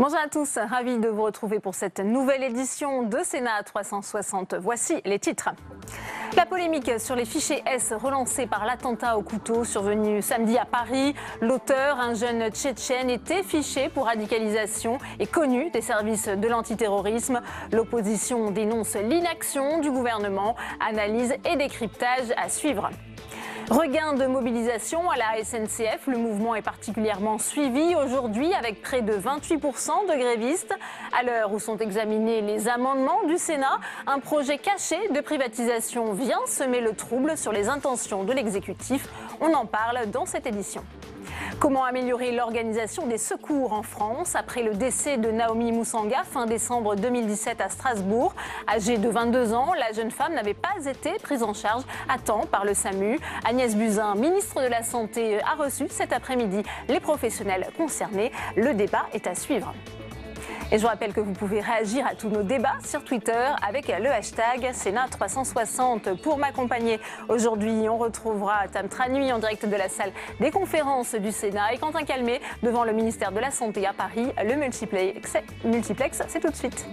Bonjour à tous, ravi de vous retrouver pour cette nouvelle édition de Sénat 360. Voici les titres. La polémique sur les fichiers S relancée par l'attentat au couteau survenu samedi à Paris. L'auteur, un jeune tchétchène, était fiché pour radicalisation et connu des services de l'antiterrorisme. L'opposition dénonce l'inaction du gouvernement. Analyse et décryptage à suivre. Regain de mobilisation à la SNCF, le mouvement est particulièrement suivi aujourd'hui avec près de 28% de grévistes. À l'heure où sont examinés les amendements du Sénat, un projet caché de privatisation vient semer le trouble sur les intentions de l'exécutif. On en parle dans cette édition. Comment améliorer l'organisation des secours en France après le décès de Naomi Moussanga fin décembre 2017 à Strasbourg. Âgée de 22 ans, la jeune femme n'avait pas été prise en charge à temps par le SAMU. Agnès Buzyn, ministre de la Santé, a reçu cet après-midi les professionnels concernés. Le débat est à suivre. Et je vous rappelle que vous pouvez réagir à tous nos débats sur Twitter avec le hashtag Sénat360. Pour m'accompagner aujourd'hui, on retrouvera Tam Tranui en direct de la salle des conférences du Sénat et Quentin Calmet devant le ministère de la Santé à Paris. Le multiplex, c'est tout de suite.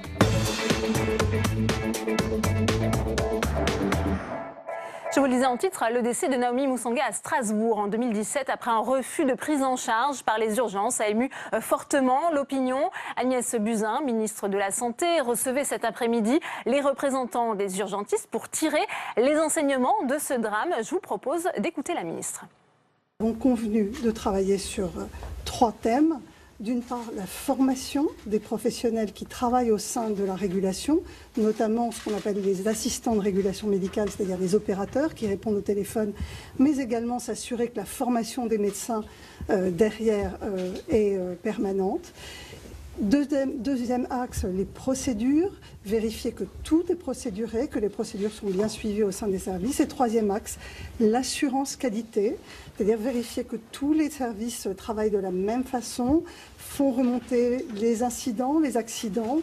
Je vous le disais en titre, le décès de Naomi Moussanga à Strasbourg en 2017 après un refus de prise en charge par les urgences a ému fortement l'opinion. Agnès Buzyn, ministre de la Santé, recevait cet après-midi les représentants des urgentistes pour tirer les enseignements de ce drame. Je vous propose d'écouter la ministre. Nous avons convenu de travailler sur 3 thèmes. D'une part, la formation des professionnels qui travaillent au sein de la régulation, notamment ce qu'on appelle les assistants de régulation médicale, c'est-à-dire les opérateurs qui répondent au téléphone, mais également s'assurer que la formation des médecins derrière est permanente. Deuxième axe, les procédures, vérifier que tout est procéduré, que les procédures sont bien suivies au sein des services. Et troisième axe, l'assurance qualité, c'est-à-dire vérifier que tous les services travaillent de la même façon, font remonter les incidents, les accidents,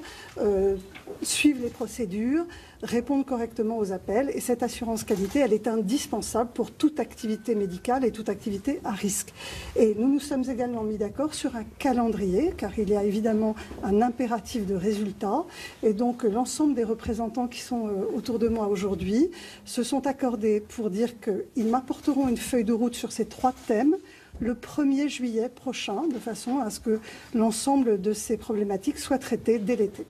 suivent les procédures, répondent correctement aux appels. Et cette assurance qualité, elle est indispensable pour toute activité médicale et toute activité à risque. Et nous nous sommes également mis d'accord sur un calendrier, car il y a évidemment un impératif de résultat. Et donc l'ensemble des représentants qui sont autour de moi aujourd'hui se sont accordés pour dire qu'ils m'apporteront une feuille de route sur ces 3 thèmes le 1er juillet prochain, de façon à ce que l'ensemble de ces problématiques soient traitées dès l'été.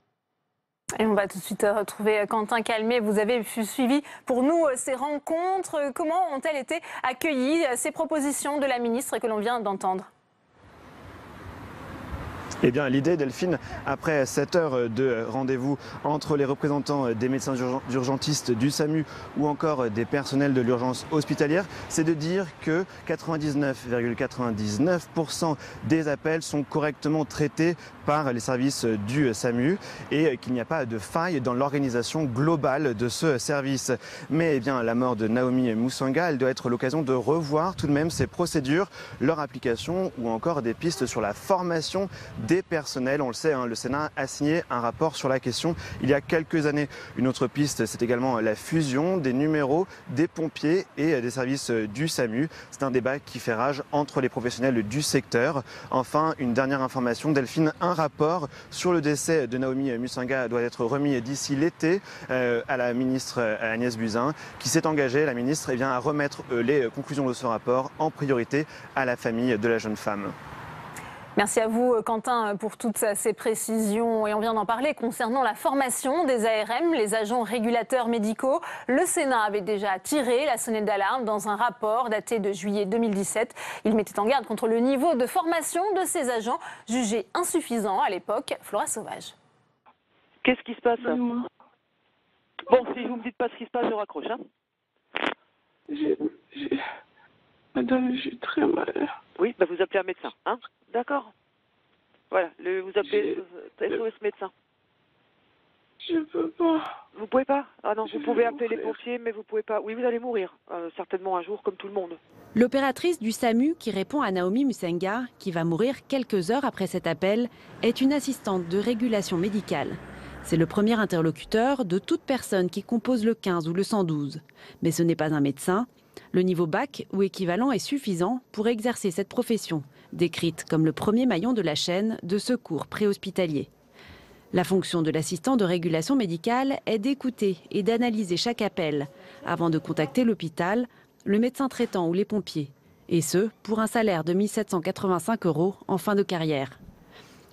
Et on va tout de suite retrouver Quentin Calmet. Vous avez suivi pour nous ces rencontres. Comment ont-elles été accueillies, ces propositions de la ministre que l'on vient d'entendre ? Eh bien, l'idée, Delphine, après 7 heures de rendez-vous entre les représentants des médecins urgentistes du SAMU ou encore des personnels de l'urgence hospitalière, c'est de dire que 99,99% des appels sont correctement traités par les services du SAMU et qu'il n'y a pas de faille dans l'organisation globale de ce service. Mais eh bien, la mort de Naomi Moussanga, elle doit être l'occasion de revoir tout de même ces procédures, leur application ou encore des pistes sur la formation des personnels. On le sait, le Sénat a signé un rapport sur la question il y a quelques années. Une autre piste, c'est également la fusion des numéros des pompiers et des services du SAMU. C'est un débat qui fait rage entre les professionnels du secteur. Enfin, une dernière information, Delphine, un rapport sur le décès de Naomi Moussanga doit être remis d'ici l'été à la ministre Agnès Buzyn, qui s'est engagée, la ministre, à remettre les conclusions de ce rapport en priorité à la famille de la jeune femme. Merci à vous, Quentin, pour toutes ces précisions. Et on vient d'en parler concernant la formation des ARM, les agents régulateurs médicaux. Le Sénat avait déjà tiré la sonnette d'alarme dans un rapport daté de juillet 2017. Il mettait en garde contre le niveau de formation de ces agents, jugé insuffisant à l'époque. Flora Sauvage. Qu'est-ce qui se passe? Bon, si vous ne me dites pas ce qui se passe, je raccroche. Madame, j'ai très mal. Oui, vous appelez un médecin, hein? D'accord. Voilà, vous appelez SOS médecin. Je peux pas. Vous pouvez pas? Ah non, vous pouvez appeler les pompiers, mais vous pouvez pas. Oui, vous allez mourir, certainement un jour, comme tout le monde. L'opératrice du SAMU qui répond à Naomi Moussanga, qui va mourir quelques heures après cet appel, est une assistante de régulation médicale. C'est le premier interlocuteur de toute personne qui compose le 15 ou le 112. Mais ce n'est pas un médecin. Le niveau bac ou équivalent est suffisant pour exercer cette profession, décrite comme le premier maillon de la chaîne de secours préhospitalier. La fonction de l'assistant de régulation médicale est d'écouter et d'analyser chaque appel avant de contacter l'hôpital, le médecin traitant ou les pompiers, et ce, pour un salaire de 1 785 € en fin de carrière.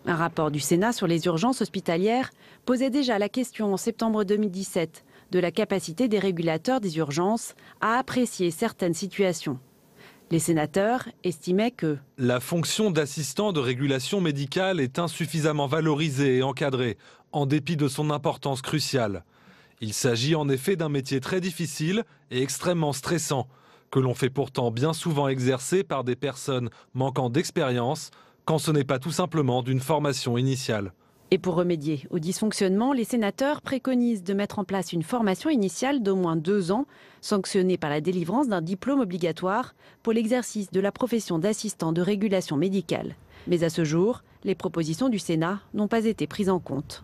Un rapport du Sénat sur les urgences hospitalières posait déjà la question en septembre 2017 de la capacité des régulateurs des urgences à apprécier certaines situations. Les sénateurs estimaient que la fonction d'assistant de régulation médicale est insuffisamment valorisée et encadrée, en dépit de son importance cruciale. Il s'agit en effet d'un métier très difficile et extrêmement stressant, que l'on fait pourtant bien souvent exercer par des personnes manquant d'expérience, quand ce n'est pas tout simplement d'une formation initiale. Et pour remédier au dysfonctionnement, les sénateurs préconisent de mettre en place une formation initiale d'au moins 2 ans, sanctionnée par la délivrance d'un diplôme obligatoire pour l'exercice de la profession d'assistant de régulation médicale. Mais à ce jour, les propositions du Sénat n'ont pas été prises en compte.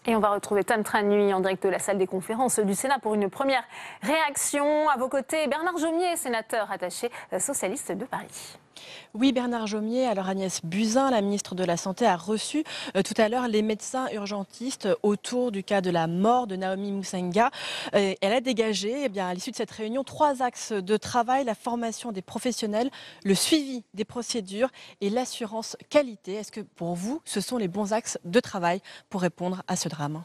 Et on va retrouver Tam Tran Nui en direct de la salle des conférences du Sénat pour une première réaction. À vos côtés, Bernard Jomier, sénateur attaché socialiste de Paris. Oui, Bernard Jomier. Alors Agnès Buzyn, la ministre de la Santé, a reçu tout à l'heure les médecins urgentistes autour du cas de la mort de Naomi Musenga. Elle a dégagé, à l'issue de cette réunion, 3 axes de travail: la formation des professionnels, le suivi des procédures et l'assurance qualité. Est-ce que pour vous, ce sont les bons axes de travail pour répondre à ce drame ?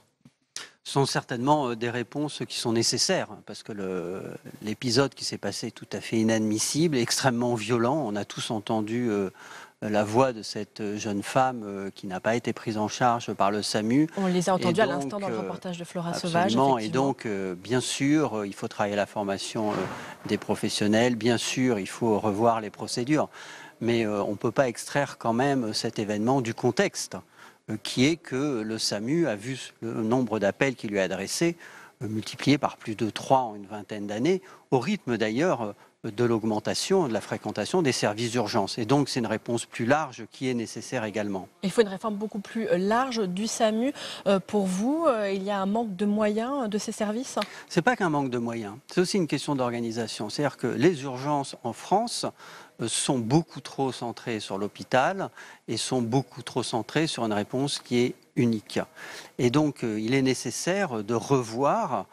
Sont certainement des réponses qui sont nécessaires, parce que l'épisode qui s'est passé est tout à fait inadmissible et extrêmement violent. On a tous entendu la voix de cette jeune femme qui n'a pas été prise en charge par le SAMU. On les a entendus à l'instant dans le reportage de Flora Sauvage. Et donc, bien sûr, il faut travailler la formation des professionnels. Bien sûr, il faut revoir les procédures. Mais on ne peut pas extraire quand même cet événement du contexte, qui est que le SAMU a vu le nombre d'appels qui lui est adressé multiplié par plus de 3 en une vingtaine d'années, au rythme d'ailleurs de l'augmentation de la fréquentation des services d'urgence. Et donc c'est une réponse plus large qui est nécessaire également. Il faut une réforme beaucoup plus large du SAMU. Pour vous, il y a un manque de moyens de ces services ? C'est pas qu'un manque de moyens, c'est aussi une question d'organisation. C'est-à-dire que les urgences en France sont beaucoup trop centrées sur l'hôpital et sont beaucoup trop centrées sur une réponse qui est unique. Et donc il est nécessaire de revoir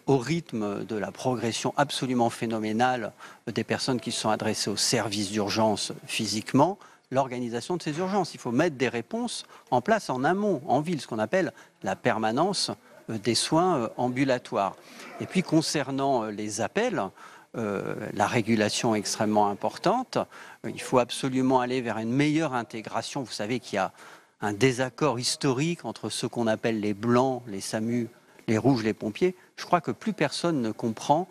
au rythme de la progression absolument phénoménale des personnes qui se sont adressées aux services d'urgence physiquement, l'organisation de ces urgences. Il faut mettre des réponses en place en amont, en ville, ce qu'on appelle la permanence des soins ambulatoires. Et puis concernant les appels, la régulation est extrêmement importante. Il faut absolument aller vers une meilleure intégration. Vous savez qu'il y a un désaccord historique entre ce qu'on appelle les blancs, les SAMU, les rouges, les pompiers. Je crois que plus personne ne comprend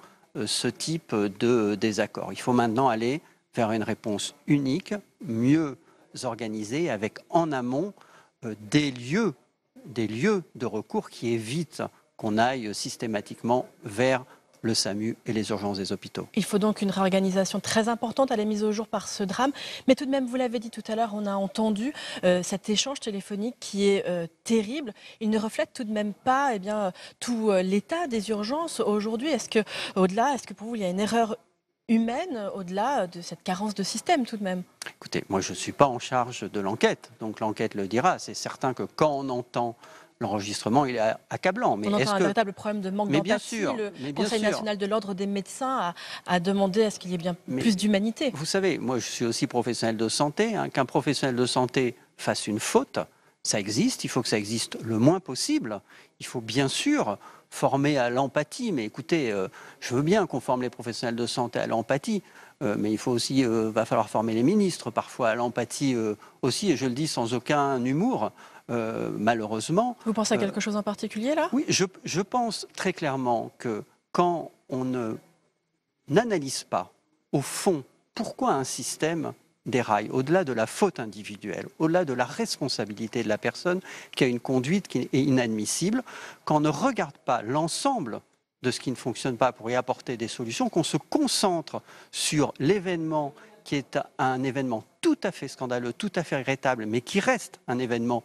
ce type de désaccord. Il faut maintenant aller vers une réponse unique, mieux organisée, avec en amont des lieux de recours qui évitent qu'on aille systématiquement vers le SAMU et les urgences des hôpitaux. Il faut donc une réorganisation très importante. Elle est mise au jour par ce drame. Mais tout de même, vous l'avez dit tout à l'heure, on a entendu cet échange téléphonique qui est terrible. Il ne reflète tout de même pas tout l'état des urgences aujourd'hui. Est-ce que pour vous, il y a une erreur humaine au-delà de cette carence de système tout de même ? Écoutez, moi je ne suis pas en charge de l'enquête, donc l'enquête le dira. C'est certain que quand on entend l'enregistrement, il est accablant. Mais on entend un véritable problème de manque d'empathie. Le Conseil national de l'ordre des médecins a demandé à ce qu'il y ait bien plus d'humanité. Vous savez, moi je suis aussi professionnel de santé. Qu'un professionnel de santé fasse une faute, ça existe. Il faut que ça existe le moins possible. Il faut bien sûr former à l'empathie. Mais écoutez, je veux bien qu'on forme les professionnels de santé à l'empathie. Mais il faut aussi, va falloir former les ministres parfois à l'empathie aussi. Et je le dis sans aucun humour. Malheureusement. Vous pensez à quelque chose en particulier là ? Oui, je pense très clairement que quand on n'analyse pas au fond pourquoi un système déraille, au-delà de la faute individuelle, au-delà de la responsabilité de la personne qui a une conduite qui est inadmissible, quand on ne regarde pas l'ensemble de ce qui ne fonctionne pas pour y apporter des solutions, qu'on se concentre sur l'événement qui est un événement tout à fait scandaleux, tout à fait regrettable, mais qui reste un événement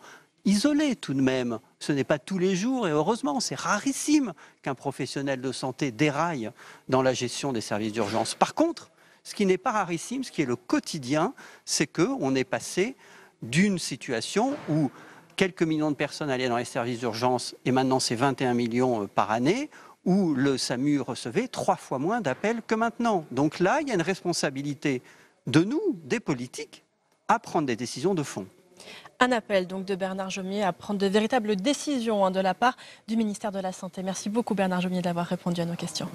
isolé tout de même. Ce n'est pas tous les jours, et heureusement, c'est rarissime qu'un professionnel de santé déraille dans la gestion des services d'urgence. Par contre, Ce qui n'est pas rarissime, ce qui est le quotidien, c'est qu'on est passé d'une situation où quelques millions de personnes allaient dans les services d'urgence, et maintenant c'est 21 millions par année, où le SAMU recevait 3 fois moins d'appels que maintenant. Donc là, il y a une responsabilité de nous, des politiques, à prendre des décisions de fond. Un appel donc de Bernard Jomier à prendre de véritables décisions de la part du ministère de la Santé. Merci beaucoup Bernard Jomier d'avoir répondu à nos questions.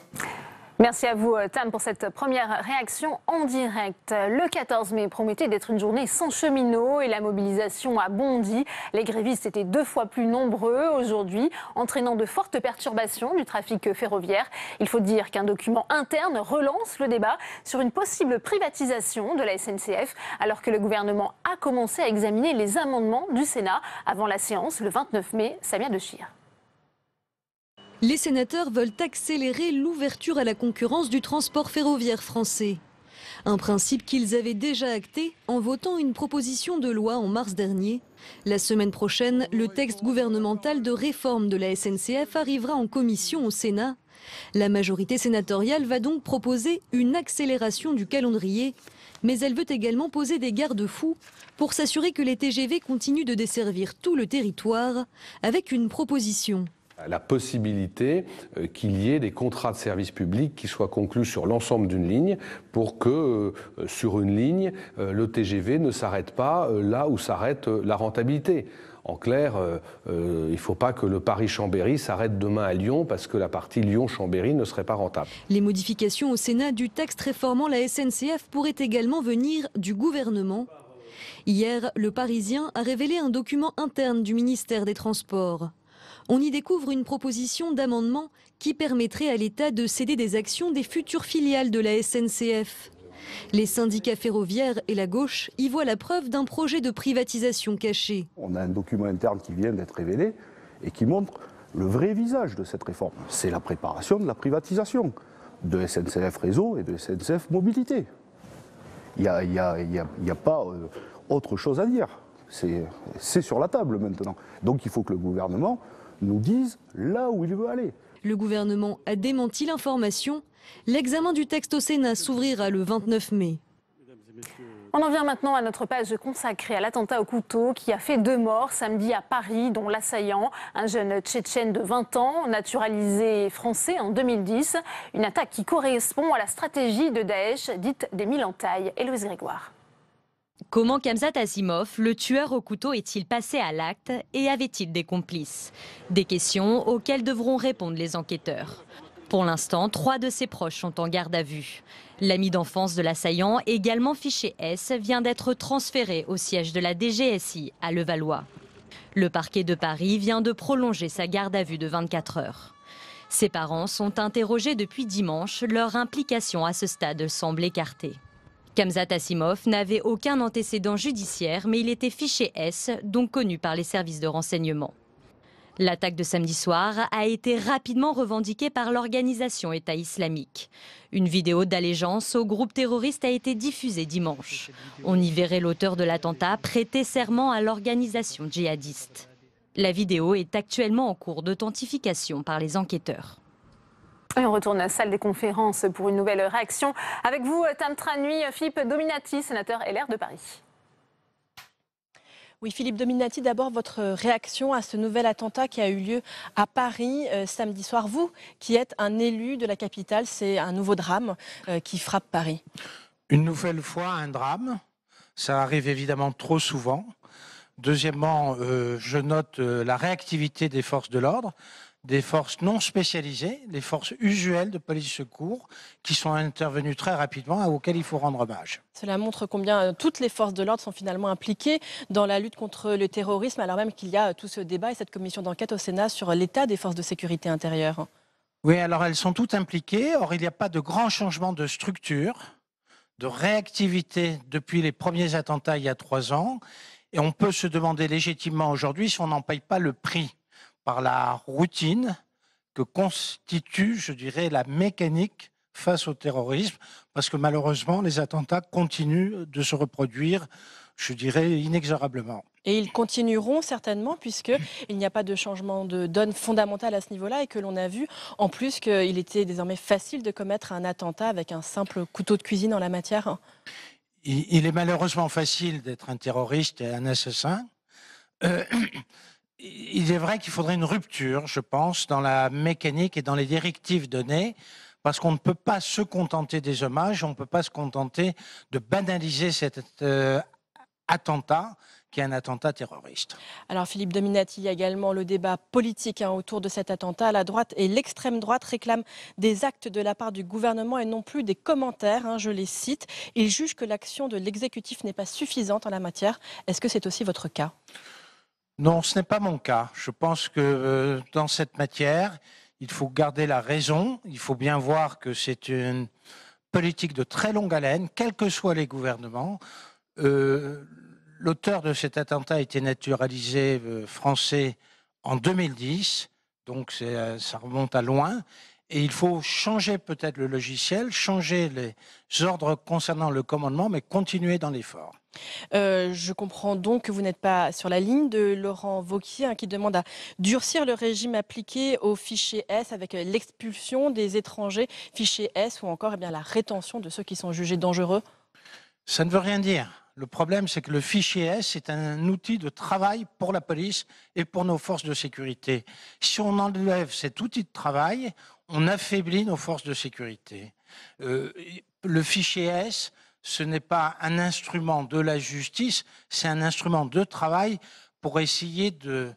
Merci à vous, Tam, pour cette première réaction en direct. Le 14 mai promettait d'être une journée sans cheminots et la mobilisation a bondi. Les grévistes étaient 2 fois plus nombreux aujourd'hui, entraînant de fortes perturbations du trafic ferroviaire. Il faut dire qu'un document interne relance le débat sur une possible privatisation de la SNCF, alors que le gouvernement a commencé à examiner les amendements du Sénat avant la séance le 29 mai. Samia Dechir. Les sénateurs veulent accélérer l'ouverture à la concurrence du transport ferroviaire français. Un principe qu'ils avaient déjà acté en votant une proposition de loi en mars dernier. La semaine prochaine, le texte gouvernemental de réforme de la SNCF arrivera en commission au Sénat. La majorité sénatoriale va donc proposer une accélération du calendrier. Mais elle veut également poser des garde-fous pour s'assurer que les TGV continuent de desservir tout le territoire avec une proposition. La possibilité qu'il y ait des contrats de service public qui soient conclus sur l'ensemble d'une ligne pour que sur une ligne, le TGV ne s'arrête pas là où s'arrête la rentabilité. En clair, il ne faut pas que le Paris-Chambéry s'arrête demain à Lyon parce que la partie Lyon-Chambéry ne serait pas rentable. Les modifications au Sénat du texte réformant la SNCF pourraient également venir du gouvernement. Hier, le Parisien a révélé un document interne du ministère des Transports. On y découvre une proposition d'amendement qui permettrait à l'État de céder des actions des futures filiales de la SNCF. Les syndicats ferroviaires et la gauche y voient la preuve d'un projet de privatisation caché. On a un document interne qui vient d'être révélé et qui montre le vrai visage de cette réforme. C'est la préparation de la privatisation de SNCF Réseau et de SNCF Mobilité. Il n'y a pas autre chose à dire. C'est sur la table maintenant. Donc il faut que le gouvernement nous dise là où il veut aller. Le gouvernement a démenti l'information. L'examen du texte au Sénat s'ouvrira le 29 mai. On en vient maintenant à notre page consacrée à l'attentat au couteau qui a fait 2 morts samedi à Paris, dont l'assaillant, un jeune Tchétchène de 20 ans, naturalisé français en 2010. Une attaque qui correspond à la stratégie de Daesh, dite des 1000 entailles. Héloïse Grégoire. Comment Khamzat Asimov, le tueur au couteau, est-il passé à l'acte et avait-il des complices? Des questions auxquelles devront répondre les enquêteurs. Pour l'instant, 3 de ses proches sont en garde à vue. L'ami d'enfance de l'assaillant, également fiché S, vient d'être transféré au siège de la DGSI à Levallois. Le parquet de Paris vient de prolonger sa garde à vue de 24 heures. Ses parents sont interrogés depuis dimanche. Leur implication à ce stade semble écartée. Khamzat Asimov n'avait aucun antécédent judiciaire, mais il était fiché S, donc connu par les services de renseignement. L'attaque de samedi soir a été rapidement revendiquée par l'organisation État islamique. Une vidéo d'allégeance au groupe terroriste a été diffusée dimanche. On y verrait l'auteur de l'attentat prêter serment à l'organisation djihadiste. La vidéo est actuellement en cours d'authentification par les enquêteurs. Et on retourne à la salle des conférences pour une nouvelle réaction. Avec vous, Tam Tranui, Philippe Dominati, sénateur LR de Paris. Oui, Philippe Dominati, d'abord votre réaction à ce nouvel attentat qui a eu lieu à Paris samedi soir. Vous, qui êtes un élu de la capitale, c'est un nouveau drame qui frappe Paris. Une nouvelle fois, un drame. Ça arrive évidemment trop souvent. Deuxièmement, je note la réactivité des forces de l'ordre, des forces non spécialisées, les forces usuelles de police-secours qui sont intervenues très rapidement et auxquelles il faut rendre hommage. Cela montre combien toutes les forces de l'ordre sont finalement impliquées dans la lutte contre le terrorisme, alors même qu'il y a tout ce débat et cette commission d'enquête au Sénat sur l'état des forces de sécurité intérieure. Oui, alors elles sont toutes impliquées. Or, il n'y a pas de grand changement de structure, de réactivité depuis les premiers attentats il y a 3 ans. Et on peut se demander légitimement aujourd'hui si on n'en paye pas le prix par la routine que constitue, je dirais, la mécanique face au terrorisme, parce que malheureusement, les attentats continuent de se reproduire, je dirais, inexorablement. Et ils continueront certainement, puisqu'il n'y a pas de changement de donne fondamentale à ce niveau-là et que l'on a vu en plus qu'il était désormais facile de commettre un attentat avec un simple couteau de cuisine en la matière. Il est malheureusement facile d'être un terroriste et un assassin. Il est vrai qu'il faudrait une rupture, je pense, dans la mécanique et dans les directives données, parce qu'on ne peut pas se contenter des hommages, on ne peut pas se contenter de banaliser cet attentat, qui est un attentat terroriste. Alors Philippe Dominati, il y a également le débat politique autour de cet attentat. La droite et l'extrême droite réclament des actes de la part du gouvernement et non plus des commentaires, je les cite. Ils jugent que l'action de l'exécutif n'est pas suffisante en la matière. Est-ce que c'est aussi votre cas ? Non, ce n'est pas mon cas. Je pense que dans cette matière, il faut garder la raison. Il faut bien voir que c'est une politique de très longue haleine, quels que soient les gouvernements. L'auteur de cet attentat a été naturalisé français en 2010, donc ça remonte à loin. Et il faut changer peut-être le logiciel, changer les ordres concernant le commandement, mais continuer dans l'effort. Je comprends donc que vous n'êtes pas sur la ligne de Laurent Wauquiez qui demande à durcir le régime appliqué au fichier S avec l'expulsion des étrangers, fichier S ou encore la rétention de ceux qui sont jugés dangereux. Ça ne veut rien dire. Le problème, c'est que le fichier S est un outil de travail pour la police et pour nos forces de sécurité. Si on enlève cet outil de travail, on affaiblit nos forces de sécurité. Le fichier S, ce n'est pas un instrument de la justice, c'est un instrument de travail pour essayer de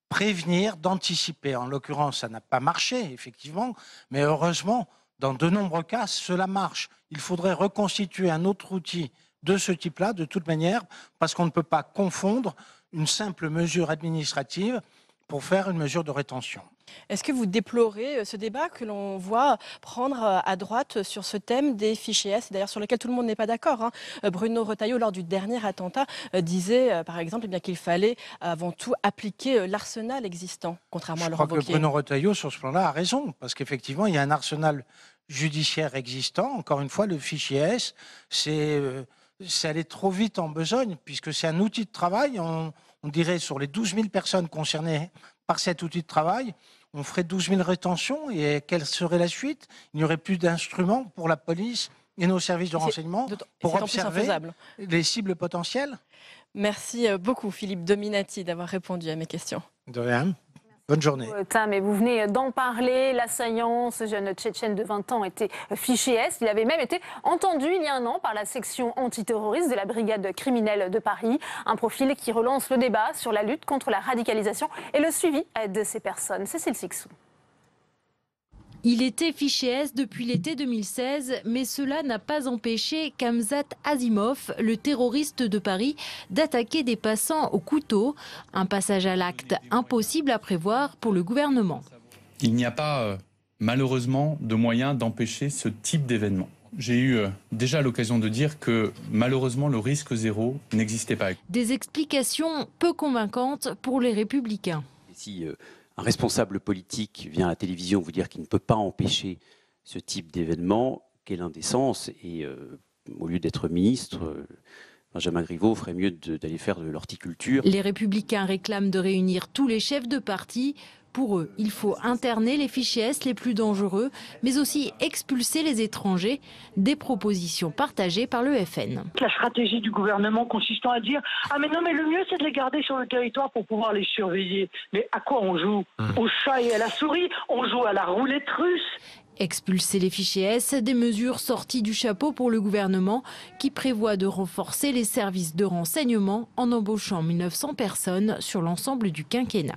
prévenir, d'anticiper. En l'occurrence, ça n'a pas marché, effectivement, mais heureusement, dans de nombreux cas, cela marche. Il faudrait reconstituer un autre outil de ce type-là, de toute manière, parce qu'on ne peut pas confondre une simple mesure administrative pour faire une mesure de rétention. Est-ce que vous déplorez ce débat que l'on voit prendre à droite sur ce thème des fichiers S, d'ailleurs sur lequel tout le monde n'est pas d'accord, Bruno Retailleau, lors du dernier attentat, disait par exemple qu'il fallait avant tout appliquer l'arsenal existant, contrairement à Laurent Wauquiez. Je crois que Bruno Retailleau, sur ce plan-là, a raison, parce qu'effectivement, il y a un arsenal judiciaire existant. Encore une fois, le fichier S, c'est aller trop vite en besogne, puisque c'est un outil de travail. On dirait sur les 12 000 personnes concernées par cet outil de travail, on ferait 12 000 rétentions et quelle serait la suite? Il n'y aurait plus d'instruments pour la police et nos services de renseignement pour observer les cibles potentielles. Merci beaucoup Philippe Dominati d'avoir répondu à mes questions. De rien. Bonne journée. Mais vous venez d'en parler. L'assaillant, ce jeune Tchétchène de 20 ans, était fiché S. Il avait même été entendu il y a un an par la section antiterroriste de la brigade criminelle de Paris. Un profil qui relance le débat sur la lutte contre la radicalisation et le suivi de ces personnes. Cécile Sixou. Il était fiché S depuis l'été 2016, mais cela n'a pas empêché Khamzat Asimov, le terroriste de Paris, d'attaquer des passants au couteau. Un passage à l'acte impossible à prévoir pour le gouvernement. Il n'y a pas, malheureusement, de moyen d'empêcher ce type d'événement. J'ai eu déjà l'occasion de dire que, malheureusement, le risque zéro n'existait pas. Des explications peu convaincantes pour les Républicains. Si un responsable politique vient à la télévision vous dire qu'il ne peut pas empêcher ce type d'événement, quelle indécence. Et au lieu d'être ministre, Benjamin Griveaux ferait mieux d'aller faire de l'horticulture. Les Républicains réclament de réunir tous les chefs de parti. Pour eux, il faut interner les fichiers S les plus dangereux, mais aussi expulser les étrangers. Des propositions partagées par le FN. La stratégie du gouvernement consistant à dire « Ah mais non, mais le mieux c'est de les garder sur le territoire pour pouvoir les surveiller ». Mais à quoi on joue? Au chat et à la souris? On joue à la roulette russe? Expulser les fichiers S, des mesures sorties du chapeau pour le gouvernement qui prévoit de renforcer les services de renseignement en embauchant 1900 personnes sur l'ensemble du quinquennat.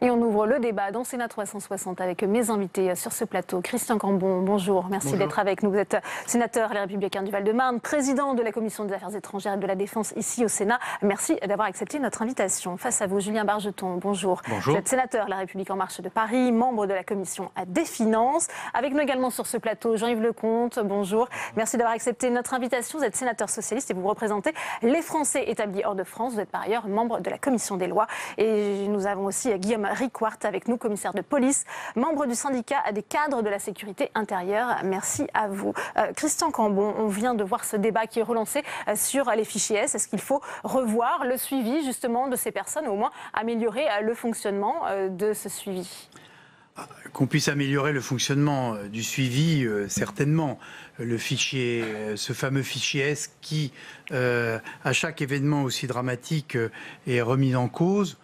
Et on ouvre le débat dans Sénat 360 avec mes invités sur ce plateau. Christian Cambon, bonjour. Merci d'être avec nous. Vous êtes sénateur Les Républicains du Val-de-Marne, président de la Commission des Affaires étrangères et de la Défense ici au Sénat. Merci d'avoir accepté notre invitation. Face à vous, Julien Bargeton, bonjour. Bonjour. Vous êtes sénateur La République En Marche de Paris, membre de la Commission des Finances. Avec nous également sur ce plateau, Jean-Yves Lecomte, bonjour. Merci d'avoir accepté notre invitation. Vous êtes sénateur socialiste et vous représentez les Français établis hors de France. Vous êtes par ailleurs membre de la Commission des Lois. Et nous avons aussi Guillaume Riquart avec nous, commissaire de police, membre du syndicat des cadres de la sécurité intérieure. Merci à vous. Christian Cambon, on vient de voir ce débat qui est relancé sur les fichiers S. Est-ce qu'il faut revoir le suivi justement de ces personnes, ou au moins améliorer le fonctionnement de ce suivi ? Qu'on puisse améliorer le fonctionnement du suivi, certainement. Le fichier, ce fameux fichier S qui, à chaque événement aussi dramatique, est remis en cause,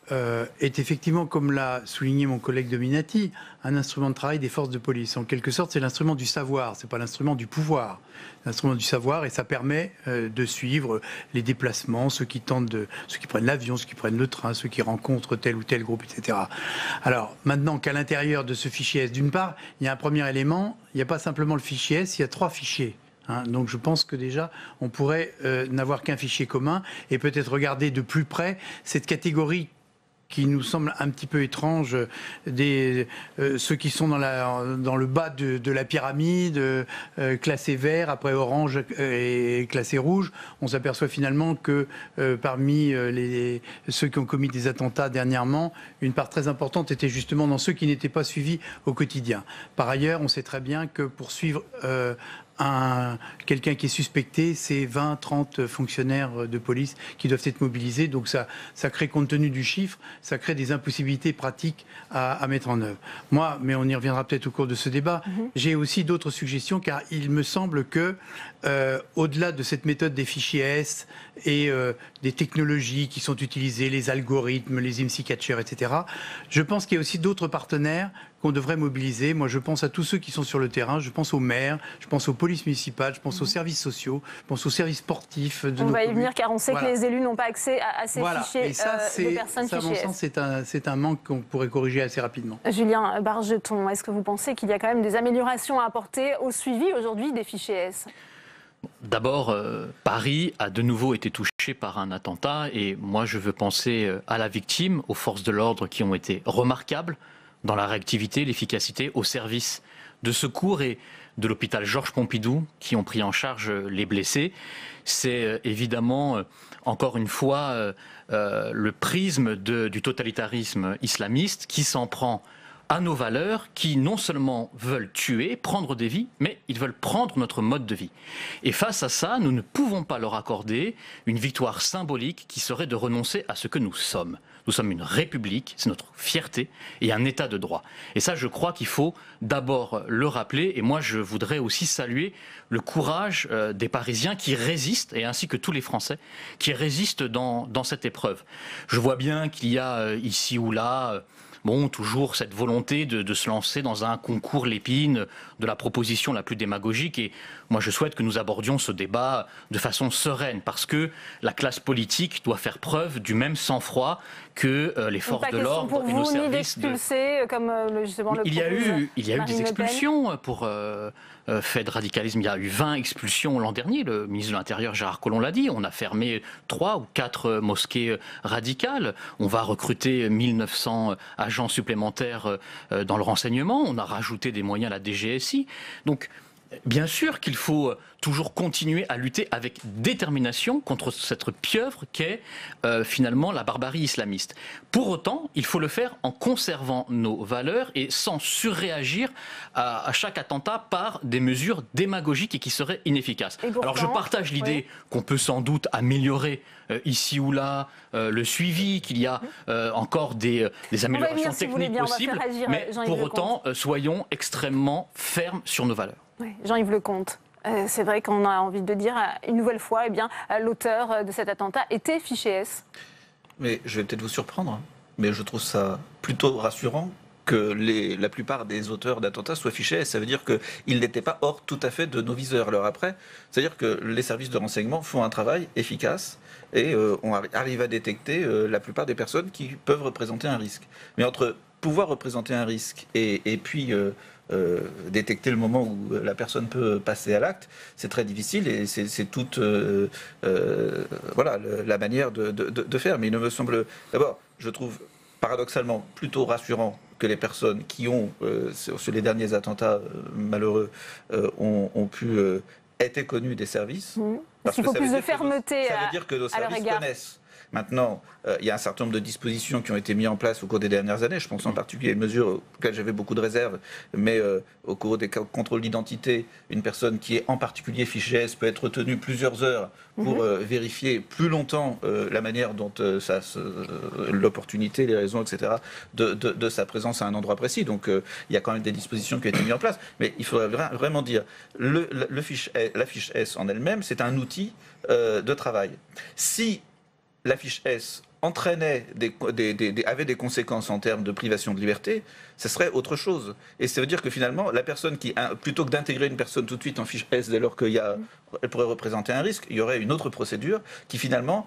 est effectivement, comme l'a souligné mon collègue Dominati, un instrument de travail des forces de police. En quelque sorte, c'est l'instrument du savoir, c'est pas l'instrument du pouvoir. L'instrument du savoir, et ça permet de suivre les déplacements, ceux qui prennent l'avion, ceux qui prennent le train, ceux qui rencontrent tel ou tel groupe, etc. Alors, maintenant qu'à l'intérieur de ce fichier S, d'une part, il y a un premier élément, il n'y a pas simplement le fichier S, il y a 3 fichiers. Donc je pense que déjà, on pourrait n'avoir qu'un fichier commun et peut-être regarder de plus près cette catégorie qui nous semble un petit peu étrange, ceux qui sont dans le bas de la pyramide, classés vert, après orange et classés rouge. On s'aperçoit finalement que parmi ceux qui ont commis des attentats dernièrement, une part très importante était justement dans ceux qui n'étaient pas suivis au quotidien. Par ailleurs, on sait très bien que pour suivre quelqu'un qui est suspecté, c'est 20-30 fonctionnaires de police qui doivent être mobilisés. Donc ça crée, compte tenu du chiffre, ça crée des impossibilités pratiques à mettre en œuvre. Moi, mais on y reviendra peut-être au cours de ce débat, j'ai aussi d'autres suggestions, car il me semble que, au-delà de cette méthode des fichiers S et des technologies qui sont utilisées, les algorithmes, les IMSI catchers, etc., je pense qu'il y a aussi d'autres partenaires qu'on devrait mobiliser. Moi, je pense à tous ceux qui sont sur le terrain, je pense aux maires, je pense aux polices municipales, je pense aux services sociaux, je pense aux services sportifs de nos communes. On va y venir, car on sait que les élus n'ont pas accès à ces fichiers de personnes fichiers S. À mon sens, c'est un manque qu'on pourrait corriger assez rapidement. Julien Bargeton, est-ce que vous pensez qu'il y a quand même des améliorations à apporter au suivi aujourd'hui des fichiers S ? D'abord, Paris a de nouveau été touché par un attentat, et moi je veux penser à la victime, aux forces de l'ordre qui ont été remarquables dans la réactivité, l'efficacité, au service de secours, et de l'hôpital Georges Pompidou qui ont pris en charge les blessés. C'est évidemment, encore une fois, le prisme du totalitarisme islamiste qui s'en prend à nos valeurs, qui non seulement veulent tuer, prendre des vies, mais ils veulent prendre notre mode de vie. Et face à ça, nous ne pouvons pas leur accorder une victoire symbolique qui serait de renoncer à ce que nous sommes. Nous sommes une république, c'est notre fierté, et un état de droit. Et ça, je crois qu'il faut d'abord le rappeler. Et moi, je voudrais aussi saluer le courage des Parisiens qui résistent, et ainsi que tous les Français, qui résistent dans cette épreuve. Je vois bien qu'il y a ici ou là... toujours cette volonté de se lancer dans un concours Lépine de la proposition la plus démagogique. Et moi, je souhaite que nous abordions ce débat de façon sereine, parce que la classe politique doit faire preuve du même sang-froid que les forces de l'ordre et nos services. Ni d'expulser, comme justement le Il y a eu des expulsions pour faits de radicalisme. Il y a eu 20 expulsions l'an dernier. Le ministre de l'Intérieur, Gérard Collomb, l'a dit. On a fermé 3 ou 4 mosquées radicales. On va recruter 1900 agents supplémentaires dans le renseignement. On a rajouté des moyens à la DGSI. Donc, bien sûr qu'il faut toujours continuer à lutter avec détermination contre cette pieuvre qu'est finalement la barbarie islamiste. Pour autant, il faut le faire en conservant nos valeurs et sans surréagir à chaque attentat par des mesures démagogiques et qui seraient inefficaces. Pourtant, alors je partage l'idée qu'on peut sans doute améliorer ici ou là le suivi, qu'il y a encore des améliorations techniques possibles, mais pour autant, soyons extrêmement fermes sur nos valeurs. Oui, Jean-Yves Lecomte. C'est vrai qu'on a envie de dire une nouvelle fois, l'auteur de cet attentat était fiché S. Mais je vais peut-être vous surprendre, mais je trouve ça plutôt rassurant que la plupart des auteurs d'attentats soient fichés S. Ça veut dire qu'ils n'étaient pas hors tout à fait de nos viseurs. Alors après, c'est-à-dire que les services de renseignement font un travail efficace et on arrive à détecter la plupart des personnes qui peuvent représenter un risque. Mais entre pouvoir représenter un risque et puis... détecter le moment où la personne peut passer à l'acte, c'est très difficile et c'est toute la manière de faire. Mais il me semble, d'abord, je trouve paradoxalement plutôt rassurant que les personnes qui ont, sur les derniers attentats malheureux, ont pu être connues des services. Parce qu'il faut plus de fermeté ça veut dire que nos services connaissent. Maintenant, il y a un certain nombre de dispositions qui ont été mises en place au cours des dernières années. Je pense en particulier à une mesure auxquelles j'avais beaucoup de réserves, mais au cours des contrôles d'identité, une personne qui est en particulier fichée S peut être retenue plusieurs heures pour vérifier plus longtemps la manière dont l'opportunité, les raisons, etc., de sa présence à un endroit précis. Donc il y a quand même des dispositions qui ont été mises en place. Mais il faudrait vraiment dire, la fiche S en elle-même, c'est un outil de travail. Si la fiche S entraînait avait des conséquences en termes de privation de liberté, ce serait autre chose. Et ça veut dire que finalement, la personne plutôt que d'intégrer une personne tout de suite en fiche S dès lors qu'elle pourrait représenter un risque, il y aurait une autre procédure qui finalement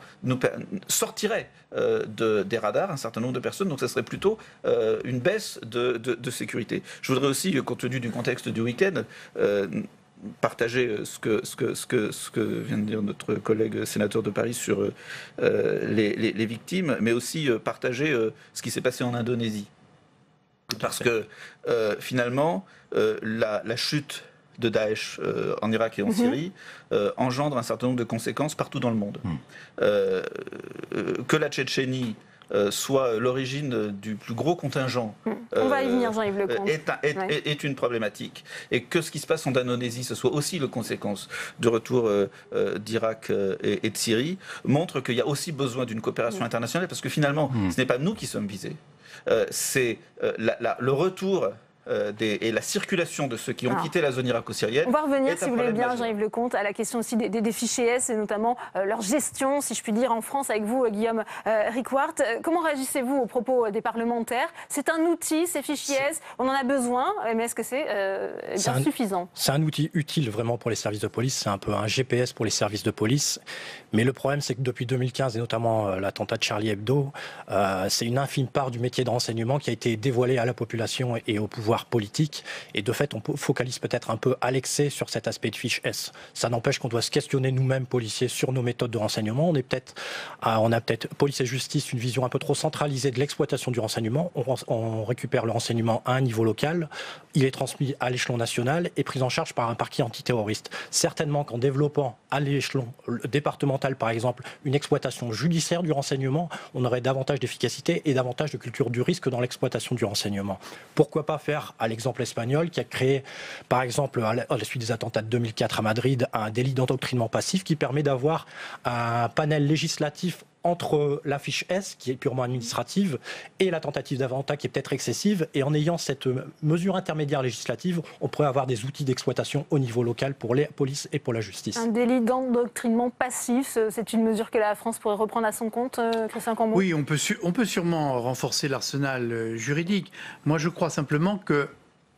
sortirait des radars un certain nombre de personnes. Donc ça serait plutôt une baisse de sécurité. Je voudrais aussi, compte tenu du contexte du week-end, partager ce que vient de dire notre collègue sénateur de Paris sur les victimes, mais aussi partager ce qui s'est passé en Indonésie. Parce que finalement, la chute de Daesh en Irak et en Syrie engendre un certain nombre de conséquences partout dans le monde. Que la Tchétchénie soit l'origine du plus gros contingent on va y venir, Jean-Yves Lecomte. Est une problématique. Et que ce qui se passe en Indonésie, ce soit aussi la conséquence du retour d'Irak et de Syrie, montre qu'il y a aussi besoin d'une coopération internationale, parce que finalement, ce n'est pas nous qui sommes visés. C'est le retour et la circulation de ceux qui ont quitté la zone irako-syrienne. On va revenir, si vous voulez bien, Jean-Yves Lecomte, à la question aussi des fichiers S et notamment leur gestion, si je puis dire, en France avec vous, Guillaume Ricouart. Comment réagissez-vous aux propos des parlementaires? C'est un outil, ces fichiers S, on en a besoin, mais est-ce que c'est bien suffisant? C'est un outil utile vraiment pour les services de police, c'est un peu un GPS pour les services de police. Mais le problème, c'est que depuis 2015, et notamment l'attentat de Charlie Hebdo, c'est une infime part du métier de renseignement qui a été dévoilée à la population et au pouvoir politique. Et de fait, on focalise peut-être un peu à l'excès sur cet aspect de fiche S. Ça n'empêche qu'on doit se questionner nous-mêmes, policiers, sur nos méthodes de renseignement. On a peut-être, police et justice, une vision un peu trop centralisée de l'exploitation du renseignement. On récupère le renseignement à un niveau local. Il est transmis à l'échelon national et pris en charge par un parquet antiterroriste. Certainement qu'en développant à l'échelon départemental, par exemple, une exploitation judiciaire du renseignement, on aurait davantage d'efficacité et davantage de culture du risque dans l'exploitation du renseignement. Pourquoi pas faire à l'exemple espagnol qui a créé, par exemple, à la suite des attentats de 2004 à Madrid, un délit d'endoctrinement passif qui permet d'avoir un panel législatif entre la fiche S, qui est purement administrative, et la tentative d'attentat qui est peut-être excessive. Et en ayant cette mesure intermédiaire législative, on pourrait avoir des outils d'exploitation au niveau local pour les polices et pour la justice. Un délit d'endoctrinement passif, c'est une mesure que la France pourrait reprendre à son compte, Christian Cambon? Oui, on peut sûrement renforcer l'arsenal juridique. Moi, je crois simplement que,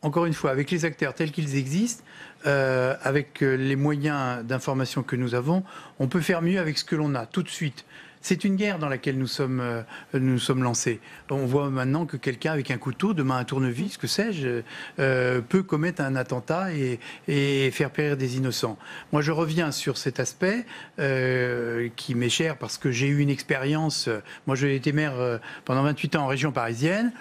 encore une fois, avec les acteurs tels qu'ils existent, avec les moyens d'information que nous avons, on peut faire mieux avec ce que l'on a tout de suite. C'est une guerre dans laquelle nous sommes lancés. On voit maintenant que quelqu'un avec un couteau, demain un tournevis, que sais-je, peut commettre un attentat et faire périr des innocents. Moi, je reviens sur cet aspect qui m'est cher parce que j'ai eu une expérience. Moi, j'ai été maire pendant 28 ans en région parisienne.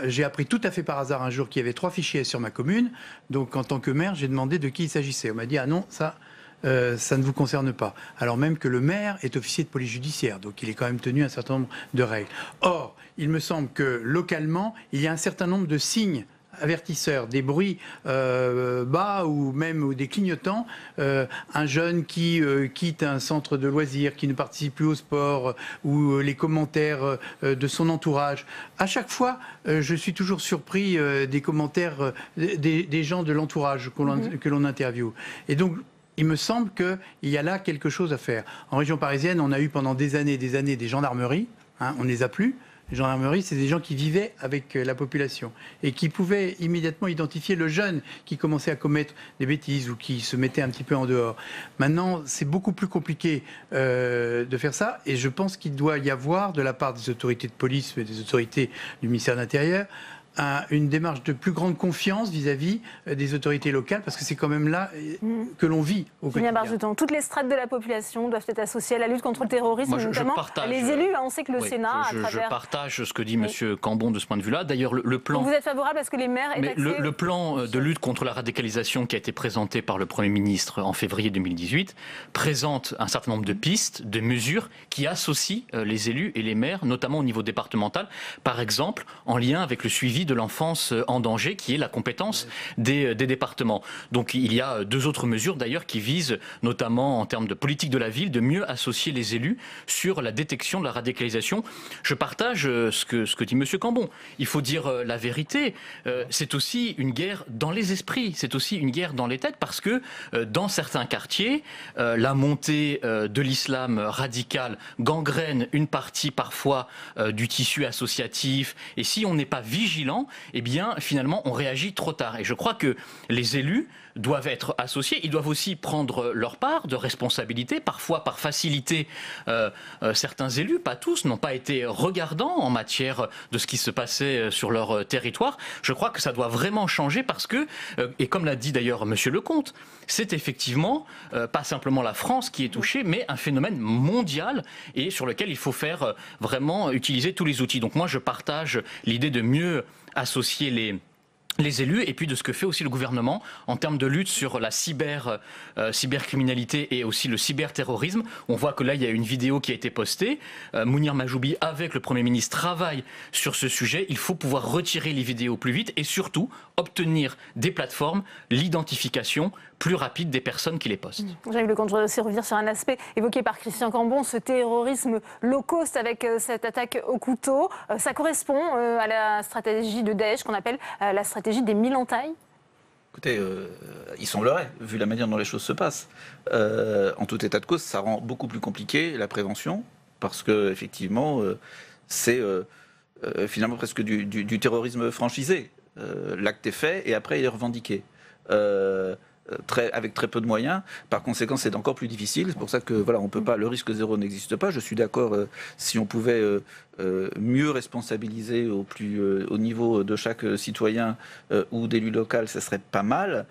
J'ai appris tout à fait par hasard un jour qu'il y avait 3 fichiers sur ma commune. Donc, en tant que maire, j'ai demandé de qui il s'agissait. On m'a dit « Ah non, ça ne vous concerne pas ». Alors même que le maire est officier de police judiciaire, donc il est quand même tenu à un certain nombre de règles. Or, il me semble que localement, il y a un certain nombre de signes avertisseurs, des bruits bas ou même des clignotants. Un jeune qui quitte un centre de loisirs, qui ne participe plus au sport, ou les commentaires de son entourage. À chaque fois, je suis toujours surpris des commentaires des gens de l'entourage que l'on interviewe. Et donc, il me semble qu'il y a là quelque chose à faire. En région parisienne, on a eu pendant des années des gendarmeries. On ne les a plus. Les gendarmeries, c'est des gens qui vivaient avec la population et qui pouvaient immédiatement identifier le jeune qui commençait à commettre des bêtises ou qui se mettait un petit peu en dehors. Maintenant, c'est beaucoup plus compliqué de faire ça et je pense qu'il doit y avoir, de la part des autorités de police et des autorités du ministère de l'Intérieur, une démarche de plus grande confiance vis-à-vis des autorités locales, parce que c'est quand même là que l'on vit au quotidien. Bargeton, toutes les strates de la population doivent être associées à la lutte contre le terrorisme, notamment les élus. On sait que le Sénat, à travers... Je partage ce que dit M. Cambon de ce point de vue-là. D'ailleurs, le plan... Donc vous êtes favorable à ce que les maires aient accès... Le plan de lutte contre la radicalisation qui a été présenté par le Premier ministre en février 2018 présente un certain nombre de pistes, de mesures qui associent les élus et les maires, notamment au niveau départemental, par exemple en lien avec le suivi de l'enfance en danger, qui est la compétence des départements. Donc il y a 2 autres mesures d'ailleurs qui visent, notamment en termes de politique de la ville, de mieux associer les élus sur la détection de la radicalisation. Je partage ce que dit M. Cambon. Il faut dire la vérité. C'est aussi une guerre dans les esprits, c'est aussi une guerre dans les têtes, parce que dans certains quartiers, la montée de l'islam radical gangrène une partie parfois du tissu associatif, et si on n'est pas vigilant, eh bien finalement on réagit trop tard. Et je crois que les élus doivent être associés, ils doivent aussi prendre leur part de responsabilité. Parfois, par facilité, certains élus, pas tous, n'ont pas été regardants en matière de ce qui se passait sur leur territoire. Je crois que ça doit vraiment changer parce que, et comme l'a dit d'ailleurs M. Lecomte, c'est effectivement pas simplement la France qui est touchée, mais un phénomène mondial et sur lequel il faut faire vraiment utiliser tous les outils. Donc moi, je partage l'idée de mieux associer les élus, et puis de ce que fait aussi le gouvernement en termes de lutte sur la cybercriminalité et aussi le cyberterrorisme. On voit que là, il y a une vidéo qui a été postée. Mounir Majoubi, avec le Premier ministre, travaille sur ce sujet. Il faut pouvoir retirer les vidéos plus vite et surtout obtenir des plateformes, l'identification plus rapide des personnes qui les postent. Jean-Yves Lecomte, je voudrais aussi revenir sur un aspect évoqué par Christian Cambon, ce terrorisme low cost avec cette attaque au couteau. Ça correspond à la stratégie de Daesh qu'on appelle la stratégie des 1000 entailles. Écoutez, il semblerait, vu la manière dont les choses se passent. En tout état de cause, ça rend beaucoup plus compliqué la prévention, parce que effectivement, c'est finalement presque du terrorisme franchisé. L'acte est fait et après il est revendiqué. Avec très peu de moyens. Par conséquent, c'est encore plus difficile. C'est pour ça que voilà, on peut pas. Le risque zéro n'existe pas. Je suis d'accord. Si on pouvait mieux responsabiliser au niveau de chaque citoyen ou d'élu local, ça serait pas mal.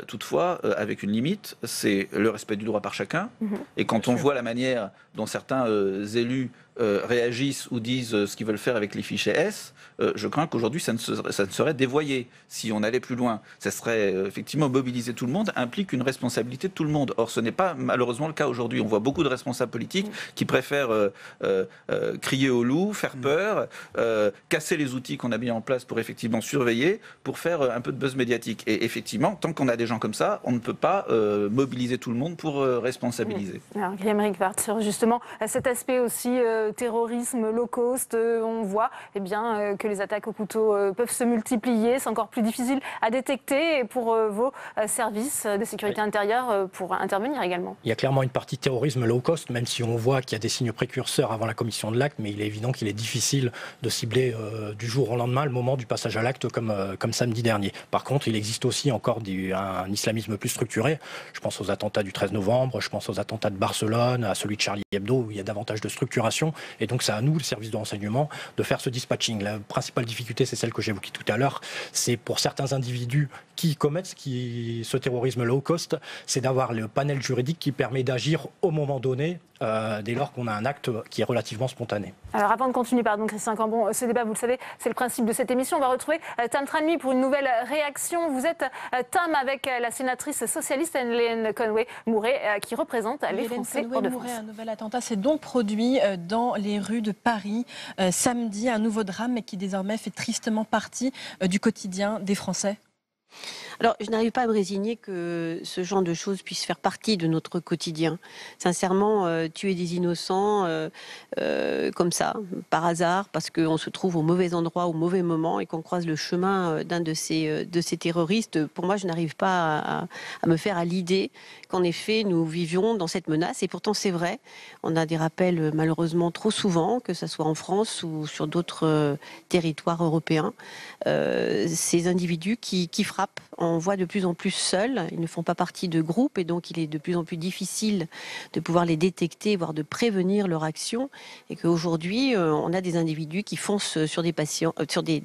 Toutefois, avec une limite, c'est le respect du droit par chacun. Et quand on voit la manière dont certains élus réagissent ou disent ce qu'ils veulent faire avec les fichiers S, je crains qu'aujourd'hui ça ne serait dévoyé. Si on allait plus loin, ça serait effectivement mobiliser tout le monde, implique une responsabilité de tout le monde. Or ce n'est pas malheureusement le cas aujourd'hui. On voit beaucoup de responsables politiques qui préfèrent crier au loup, faire peur, casser les outils qu'on a mis en place pour effectivement surveiller, pour faire un peu de buzz médiatique. Et effectivement, tant qu'on a des gens comme ça, on ne peut pas mobiliser tout le monde pour responsabiliser. Alors, Guillaume Rickwart, sur justement cet aspect aussi terrorisme low cost, on voit que les attaques au couteau peuvent se multiplier, c'est encore plus difficile à détecter, et pour vos services de sécurité intérieure pour intervenir également. Il y a clairement une partie terrorisme low cost, même si on voit qu'il y a des signes précurseurs avant la commission de l'acte, mais il est évident qu'il est difficile de cibler du jour au lendemain le moment du passage à l'acte comme samedi dernier. Par contre, il existe aussi encore un islamisme plus structuré. Je pense aux attentats du 13 novembre, je pense aux attentats de Barcelone, à celui de Charlie Hebdo, où il y a davantage de structuration. Et donc, c'est à nous, le service de renseignement, de faire ce dispatching. La principale difficulté, c'est celle que j'évoquais tout à l'heure. C'est pour certains individus qui commettent ce terrorisme low cost, c'est d'avoir le panel juridique qui permet d'agir au moment donné, dès lors qu'on a un acte qui est relativement spontané. Alors avant de continuer, Christian Cambon, ce débat, vous le savez, c'est le principe de cette émission. On va retrouver Tam Tranmy pour une nouvelle réaction. Vous êtes Tam avec la sénatrice socialiste Hélène Conway-Mouret qui représente les Français hors de France. Un nouvel attentat s'est donc produit dans les rues de Paris samedi. Un nouveau drame mais qui désormais fait tristement partie du quotidien des Français. Alors, je n'arrive pas à me résigner que ce genre de choses puisse faire partie de notre quotidien. Sincèrement, tuer des innocents comme ça, par hasard, parce qu'on se trouve au mauvais endroit, au mauvais moment, et qu'on croise le chemin d'un de ces terroristes, pour moi, je n'arrive pas à me faire à l'idée qu'en effet, nous vivions dans cette menace. Et pourtant, c'est vrai, on a des rappels malheureusement trop souvent, que ce soit en France ou sur d'autres territoires européens, ces individus qui frappent on voit de plus en plus seuls. Ils ne font pas partie de groupes et donc il est de plus en plus difficile de pouvoir les détecter, voire de prévenir leur action. Et qu'aujourd'hui, on a des individus qui foncent sur des patients, sur des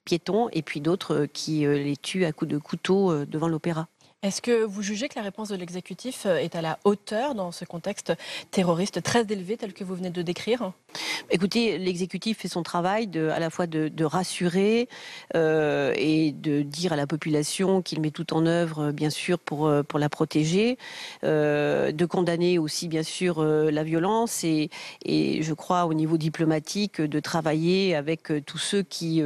piétons et puis d'autres qui les tuent à coups de couteau devant l'opéra. Est-ce que vous jugez que la réponse de l'exécutif est à la hauteur dans ce contexte terroriste très élevé tel que vous venez de décrire ? Écoutez, l'exécutif fait son travail à la fois de rassurer et de dire à la population qu'il met tout en œuvre, bien sûr, pour la protéger, de condamner aussi, bien sûr, la violence et je crois, au niveau diplomatique, de travailler avec tous ceux qui,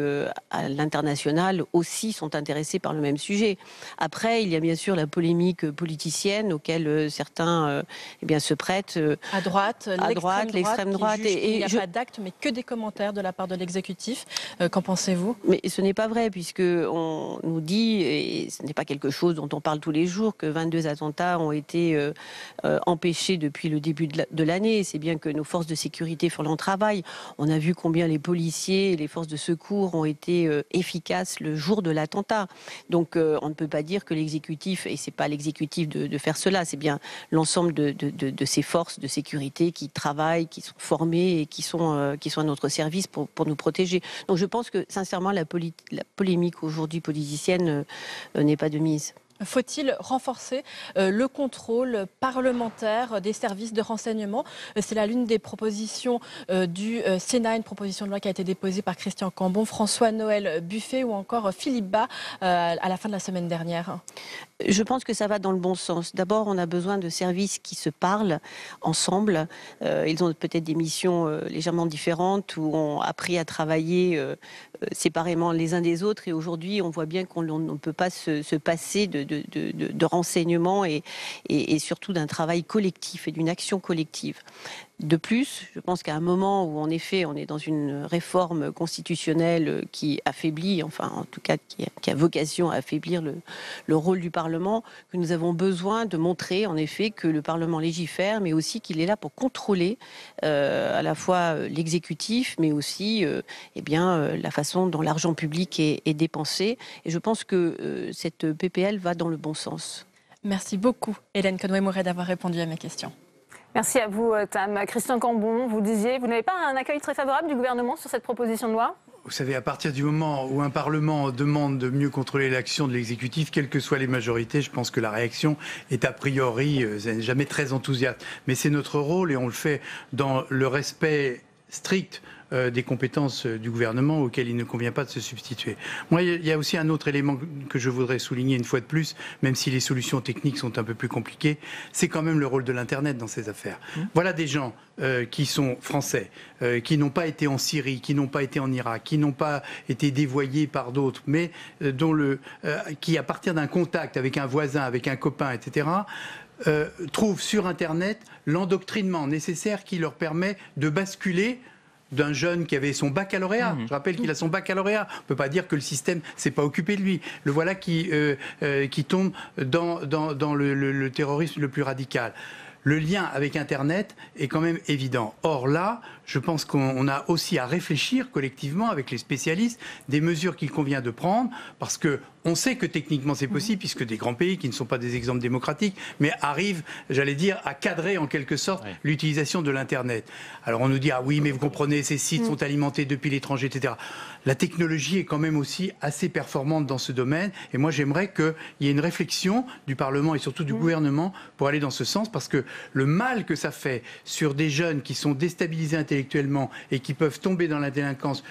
à l'international, aussi sont intéressés par le même sujet. Après, il y a bien sûr la polémique politicienne auquel certains se prêtent. À droite, l'extrême droite. Il n'y a pas d'acte, mais que des commentaires de la part de l'exécutif. Qu'en pensez-vous ? Mais ce n'est pas vrai, puisqu'on nous dit, et ce n'est pas quelque chose dont on parle tous les jours, que 22 attentats ont été empêchés depuis le début de l'année. C'est bien que nos forces de sécurité font leur travail. On a vu combien les policiers et les forces de secours ont été efficaces le jour de l'attentat. Donc on ne peut pas dire que l'exécutif, et c'est pas l'exécutif de faire cela, c'est bien l'ensemble de ces forces de sécurité qui travaillent, qui sont formées et qui sont à notre service pour nous protéger. Donc je pense que sincèrement la polémique aujourd'hui politicienne n'est pas de mise. Faut-il renforcer le contrôle parlementaire des services de renseignement ? C'est là l'une des propositions du Sénat, une proposition de loi qui a été déposée par Christian Cambon, François-Noël Buffet ou encore Philippe Bas à la fin de la semaine dernière. Je pense que ça va dans le bon sens. D'abord, on a besoin de services qui se parlent ensemble. Ils ont peut-être des missions légèrement différentes ou ont appris à travailler séparément les uns des autres. Et aujourd'hui, on voit bien qu'on ne peut pas se passer de renseignements et surtout d'un travail collectif et d'une action collective. De plus, je pense qu'à un moment où, en effet, on est dans une réforme constitutionnelle qui affaiblit, enfin, en tout cas, qui a vocation à affaiblir le rôle du Parlement, que nous avons besoin de montrer, en effet, que le Parlement légifère, mais aussi qu'il est là pour contrôler à la fois l'exécutif, mais aussi la façon dont l'argent public est dépensé. Et je pense que cette PPL va dans le bon sens. Merci beaucoup, Hélène Conway-Mouret, d'avoir répondu à mes questions. Merci à vous, Tam. Christian Cambon, vous disiez, vous n'avez pas un accueil très favorable du gouvernement sur cette proposition de loi ? Vous savez, à partir du moment où un Parlement demande de mieux contrôler l'action de l'exécutif, quelles que soient les majorités, je pense que la réaction est a priori jamais très enthousiaste. Mais c'est notre rôle et on le fait dans le respect strict des compétences du gouvernement auxquelles il ne convient pas de se substituer. Moi, il y a aussi un autre élément que je voudrais souligner une fois de plus, même si les solutions techniques sont un peu plus compliquées, c'est quand même le rôle de l'Internet dans ces affaires. Voilà des gens qui sont français, qui n'ont pas été en Syrie, qui n'ont pas été en Irak, qui n'ont pas été dévoyés par d'autres, mais qui, à partir d'un contact avec un voisin, avec un copain, etc., trouvent sur Internet l'endoctrinement nécessaire qui leur permet de basculer d'un jeune qui avait son baccalauréat. Je rappelle qu'il a son baccalauréat. On ne peut pas dire que le système ne s'est pas occupé de lui. Le voilà qui tombe dans le terrorisme le plus radical. Le lien avec Internet est quand même évident. Or là, je pense qu'on a aussi à réfléchir collectivement avec les spécialistes des mesures qu'il convient de prendre, parce qu'on sait que techniquement c'est possible, puisque des grands pays qui ne sont pas des exemples démocratiques, mais arrivent, j'allais dire, à cadrer en quelque sorte l'utilisation de l'Internet. Alors on nous dit, ah oui, mais vous comprenez, ces sites sont alimentés depuis l'étranger, etc. La technologie est quand même aussi assez performante dans ce domaine, et moi j'aimerais qu'il y ait une réflexion du Parlement et surtout du gouvernement pour aller dans ce sens, parce que le mal que ça fait sur des jeunes qui sont déstabilisés intellectuellement et qui peuvent tomber dans la délinquance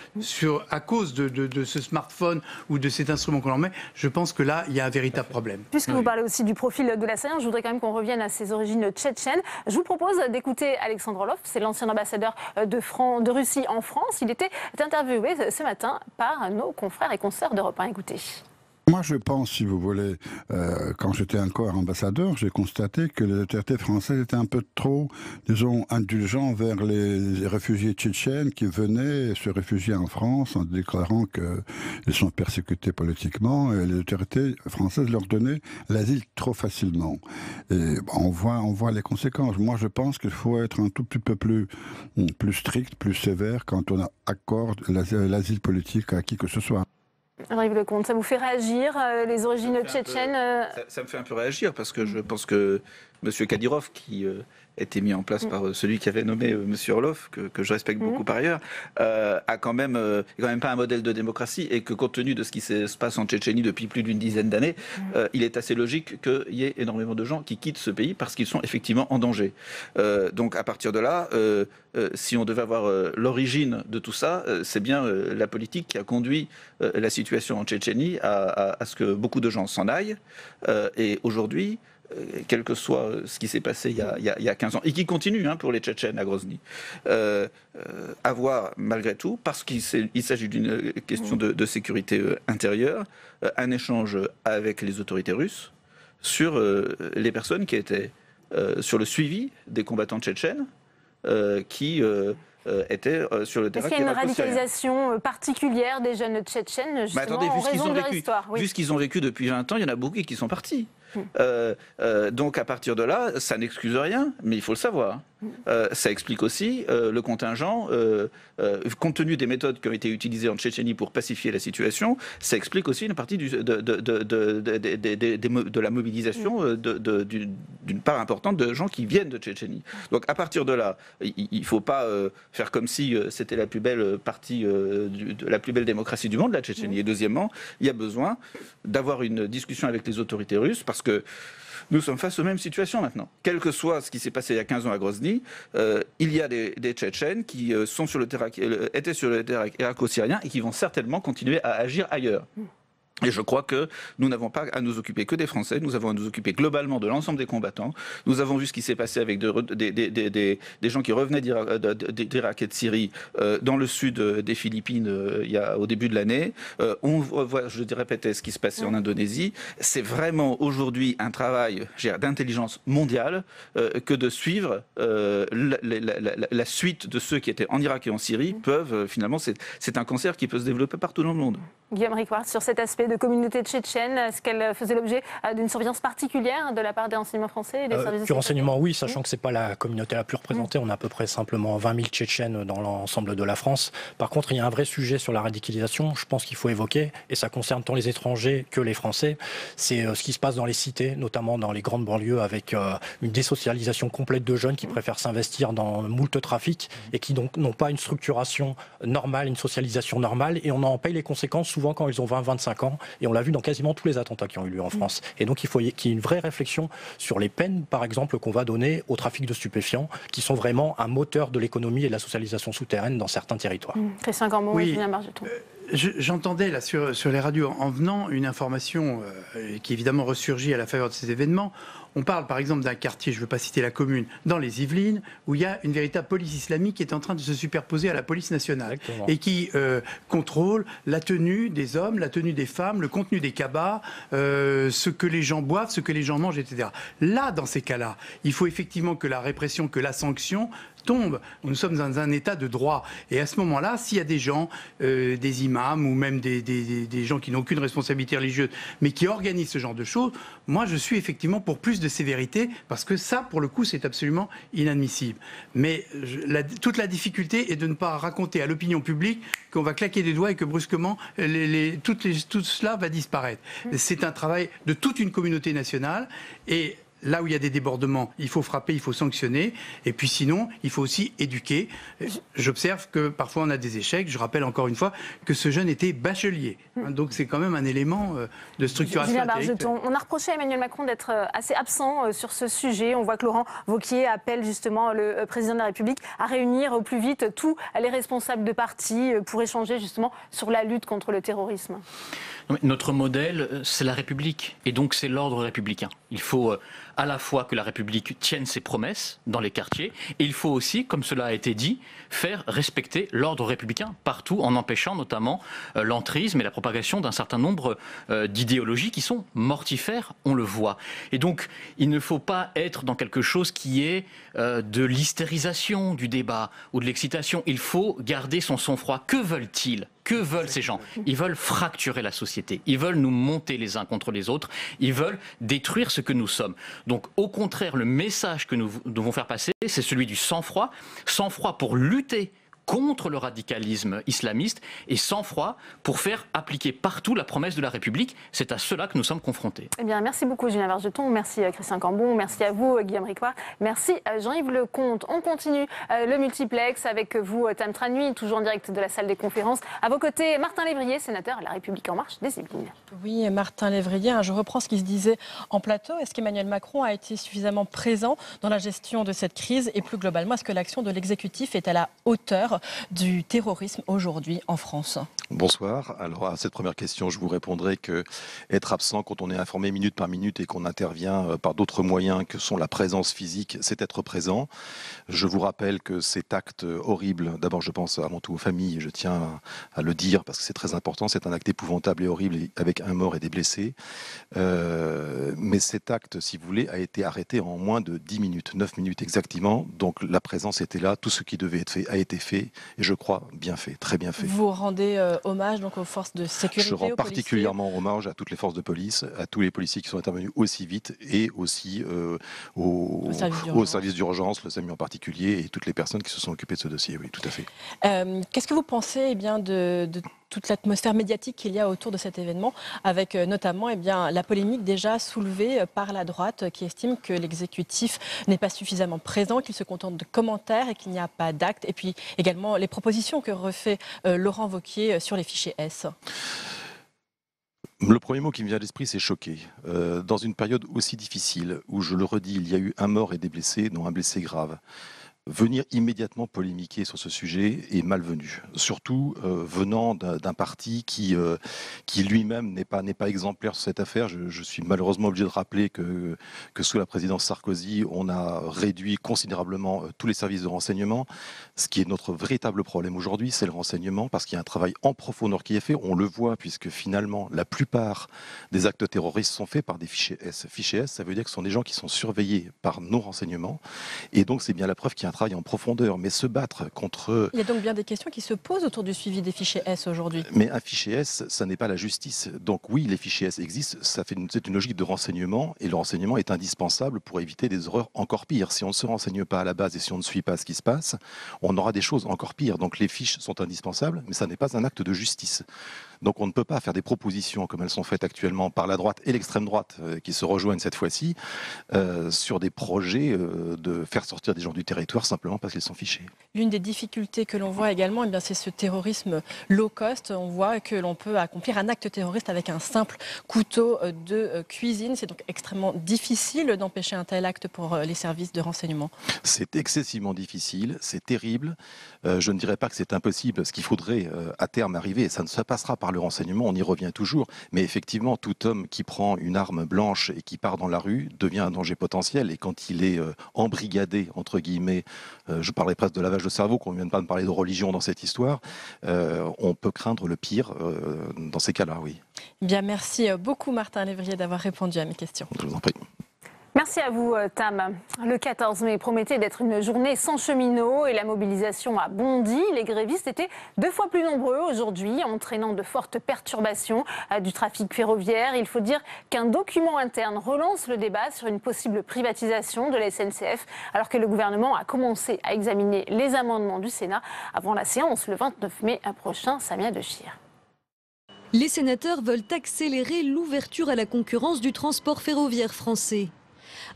à cause de ce smartphone ou de cet instrument qu'on leur met, je pense que là, il y a un véritable problème. Puisque vous parlez aussi du profil de l'assaillant, je voudrais quand même qu'on revienne à ses origines tchétchènes. Je vous propose d'écouter Alexandre Orlov, c'est l'ancien ambassadeur de Russie en France. Il était interviewé ce matin par nos confrères et consoeurs d'Europe 1. Écoutez. Moi, je pense, si vous voulez, quand j'étais encore ambassadeur, j'ai constaté que les autorités françaises étaient un peu trop, disons, indulgents vers les réfugiés tchétchènes qui venaient se réfugier en France en déclarant qu'ils sont persécutés politiquement, et les autorités françaises leur donnaient l'asile trop facilement. Et on voit les conséquences. Moi, je pense qu'il faut être un tout petit peu plus strict, plus sévère quand on accorde l'asile politique à qui que ce soit. Yves Lecomte, ça vous fait réagir, les origines tchétchènes Ça me fait un peu réagir parce que je pense que M. Kadyrov, qui été mis en place par celui qui avait nommé M. Orlov, que je respecte beaucoup par ailleurs, a quand même pas un modèle de démocratie, et que compte tenu de ce qui se passe en Tchétchénie depuis plus d'une dizaine d'années, il est assez logique qu'il y ait énormément de gens qui quittent ce pays parce qu'ils sont effectivement en danger. Donc à partir de là, si on devait avoir l'origine de tout ça, c'est bien la politique qui a conduit la situation en Tchétchénie à ce que beaucoup de gens s'en aillent. Et aujourd'hui, quel que soit ce qui s'est passé il y a 15 ans, et qui continue pour les Tchétchènes à Grozny, avoir malgré tout, parce qu'il s'agit d'une question de sécurité intérieure, un échange avec les autorités russes sur les personnes qui étaient sur le suivi des combattants tchétchènes qui étaient sur le terrain. Est-ce qu'il y a une radicalisation particulière des jeunes tchétchènes, justement, attendez, en raison de leur histoire? Vu ce qu'ils ont vécu depuis 20 ans, il y en a beaucoup qui sont partis. Donc à partir de là, ça n'excuse rien, mais il faut le savoir. Ça explique aussi le contingent, compte tenu des méthodes qui ont été utilisées en Tchétchénie pour pacifier la situation, ça explique aussi une partie de la mobilisation d'une part importante de gens qui viennent de Tchétchénie. Donc à partir de là, il ne faut pas faire comme si c'était la plus belle partie, la plus belle démocratie du monde, la Tchétchénie. Et deuxièmement, il y a besoin d'avoir une discussion avec les autorités russes, parce que nous sommes face aux mêmes situations maintenant. Quel que soit ce qui s'est passé il y a 15 ans à Grozny, il y a des Tchétchènes qui sont sur le terrain, étaient sur le terrain irako-syrien et qui vont certainement continuer à agir ailleurs. Et je crois que nous n'avons pas à nous occuper que des Français, nous avons à nous occuper globalement de l'ensemble des combattants. Nous avons vu ce qui s'est passé avec des gens qui revenaient d'Irak et de Syrie dans le sud des Philippines au début de l'année. On voit, je répétais, ce qui se passait en Indonésie. C'est vraiment aujourd'hui un travail d'intelligence mondiale que de suivre la suite de ceux qui étaient en Irak et en Syrie. Finalement, c'est un cancer qui peut se développer partout dans le monde. Guillaume Riquard, sur cet aspect de communauté tchétchène, est-ce qu'elle faisait l'objet d'une surveillance particulière de la part des renseignements français et des services du renseignement, oui, sachant que ce n'est pas la communauté la plus représentée. On a à peu près simplement 20 000 Tchétchènes dans l'ensemble de la France. Par contre, il y a un vrai sujet sur la radicalisation, je pense qu'il faut évoquer, et ça concerne tant les étrangers que les Français. C'est ce qui se passe dans les cités, notamment dans les grandes banlieues, avec une désocialisation complète de jeunes qui préfèrent s'investir dans moult trafics et qui donc n'ont pas une structuration normale, une socialisation normale, et on en paye les conséquences souvent quand ils ont 20-25 ans, et on l'a vu dans quasiment tous les attentats qui ont eu lieu en France. Et donc il faut qu'il y ait une vraie réflexion sur les peines, par exemple, qu'on va donner au trafic de stupéfiants, qui sont vraiment un moteur de l'économie et de la socialisation souterraine dans certains territoires. Christian Cambon, oui. Julien Bargeton. J'entendais là sur les radios en venant une information qui évidemment ressurgit à la faveur de ces événements. On parle par exemple d'un quartier, je ne veux pas citer la commune, dans les Yvelines, où il y a une véritable police islamique qui est en train de se superposer à la police nationale. Exactement. Et qui contrôle la tenue des hommes, la tenue des femmes, le contenu des cabas, ce que les gens boivent, ce que les gens mangent, etc. Là, dans ces cas-là, il faut effectivement que la répression, que la sanction tombe. Nous sommes dans un état de droit. Et à ce moment-là, s'il y a des gens, des imams ou même des gens qui n'ont aucune responsabilité religieuse, mais qui organisent ce genre de choses, moi je suis effectivement pour plus de sévérité, parce que ça, pour le coup, c'est absolument inadmissible. Mais toute la difficulté est de ne pas raconter à l'opinion publique qu'on va claquer des doigts et que brusquement, tout cela va disparaître. C'est un travail de toute une communauté nationale, et là où il y a des débordements, il faut frapper, il faut sanctionner. Et puis sinon, il faut aussi éduquer. J'observe que parfois on a des échecs. Je rappelle encore une fois que ce jeune était bachelier. Donc c'est quand même un élément de structuration. Julien Bargeton, on a reproché à Emmanuel Macron d'être assez absent sur ce sujet. On voit que Laurent Wauquiez appelle justement le président de la République à réunir au plus vite tous les responsables de partis pour échanger justement sur la lutte contre le terrorisme. Notre modèle, c'est la République, et donc c'est l'ordre républicain. Il faut à la fois que la République tienne ses promesses dans les quartiers, et il faut aussi, comme cela a été dit, faire respecter l'ordre républicain partout, en empêchant notamment l'entrisme et la propagation d'un certain nombre d'idéologies qui sont mortifères, on le voit. Et donc, il ne faut pas être dans quelque chose qui est de l'hystérisation du débat ou de l'excitation. Il faut garder son sang-froid. Que veulent-ils ? Que veulent ces gens ? Ils veulent fracturer la société. Ils veulent nous monter les uns contre les autres. Ils veulent détruire ce que nous sommes. Donc, au contraire, le message que nous devons faire passer, c'est celui du sang-froid. Sang-froid pour lutter contre le radicalisme islamiste et sang-froid pour faire appliquer partout la promesse de la République. C'est à cela que nous sommes confrontés. Eh bien, merci beaucoup Julien Bargeton, merci Christian Cambon, merci à vous Guillaume Ricoire, merci à Jean-Yves Lecomte. On continue le multiplex avec vous Tam Tranui, toujours en direct de la salle des conférences. À vos côtés, Martin Lévrier, sénateur à La République En Marche des Yvelines. Oui, Martin Lévrier, je reprends ce qui se disait en plateau. Est-ce qu'Emmanuel Macron a été suffisamment présent dans la gestion de cette crise et plus globalement, est-ce que l'action de l'exécutif est à la hauteur du terrorisme aujourd'hui en France? Bonsoir. Alors à cette première question, je vous répondrai que être absent quand on est informé minute par minute et qu'on intervient par d'autres moyens que sont la présence physique, c'est être présent. Je vous rappelle que cet acte horrible, d'abord je pense avant tout aux familles, je tiens à le dire parce que c'est très important, c'est un acte épouvantable et horrible avec un mort et des blessés. Mais cet acte, si vous voulez, a été arrêté en moins de 10 minutes, 9 minutes exactement. Donc la présence était là, tout ce qui devait être fait a été fait et je crois bien fait, très bien fait. Vous rendez hommage donc aux forces de sécurité? Je rends particulièrement hommage à toutes les forces de police, à tous les policiers qui sont intervenus aussi vite et aussi au service d'urgence, le SAMU en particulier et toutes les personnes qui se sont occupées de ce dossier, oui, tout à fait. Qu'est-ce que vous pensez de toute l'atmosphère médiatique qu'il y a autour de cet événement, avec notamment la polémique déjà soulevée par la droite qui estime que l'exécutif n'est pas suffisamment présent, qu'il se contente de commentaires et qu'il n'y a pas d'actes, et puis également les propositions que refait Laurent Wauquiez sur les fichiers S? Le premier mot qui me vient à l'esprit, c'est choqué. Dans une période aussi difficile, où, je le redis, il y a eu un mort et des blessés, dont un blessé grave, venir immédiatement polémiquer sur ce sujet est malvenu. Surtout venant d'un parti qui lui-même n'est pas exemplaire sur cette affaire. Je suis malheureusement obligé de rappeler que sous la présidence Sarkozy, on a réduit considérablement tous les services de renseignement. Ce qui est notre véritable problème aujourd'hui, c'est le renseignement, parce qu'il y a un travail en profondeur qui est fait. On le voit, puisque finalement, la plupart des actes terroristes sont faits par des fichiers S. Fichiers S, ça veut dire que ce sont des gens qui sont surveillés par nos renseignements. Et donc, c'est bien la preuve qu'il y a un travail en profondeur. Mais se battre contre... Il y a donc bien des questions qui se posent autour du suivi des fichiers S aujourd'hui. Mais un fichier S, ça n'est pas la justice. Donc oui, les fichiers S existent, c'est une logique de renseignement, et le renseignement est indispensable pour éviter des erreurs encore pires. Si on ne se renseigne pas à la base et si on ne suit pas ce qui se passe, on aura des choses encore pires. Donc les fiches sont indispensables, mais ça n'est pas un acte de justice. Donc on ne peut pas faire des propositions comme elles sont faites actuellement par la droite et l'extrême droite qui se rejoignent cette fois-ci sur des projets de faire sortir des gens du territoire simplement parce qu'ils sont fichés. L'une des difficultés que l'on voit également, c'est ce terrorisme low cost. On voit que l'on peut accomplir un acte terroriste avec un simple couteau de cuisine. C'est donc extrêmement difficile d'empêcher un tel acte pour les services de renseignement. C'est excessivement difficile, c'est terrible. Je ne dirais pas que c'est impossible. Ce qu'il faudrait à terme arriver, et ça ne se passera par le renseignement, on y revient toujours, mais effectivement, tout homme qui prend une arme blanche et qui part dans la rue devient un danger potentiel, et quand il est embrigadé, entre guillemets, je parlerai presque de lavage de cerveau, qu'on ne vienne pas de parler de religion dans cette histoire, on peut craindre le pire dans ces cas-là, oui. Bien, merci beaucoup Martin Lévrier d'avoir répondu à mes questions. Je vous en prie. Merci à vous, Tam. Le 14 mai promettait d'être une journée sans cheminots et la mobilisation a bondi. Les grévistes étaient 2 fois plus nombreux aujourd'hui, entraînant de fortes perturbations du trafic ferroviaire. Il faut dire qu'un document interne relance le débat sur une possible privatisation de la SNCF, alors que le gouvernement a commencé à examiner les amendements du Sénat avant la séance le 29 mai prochain. Samia Dechir. Les sénateurs veulent accélérer l'ouverture à la concurrence du transport ferroviaire français.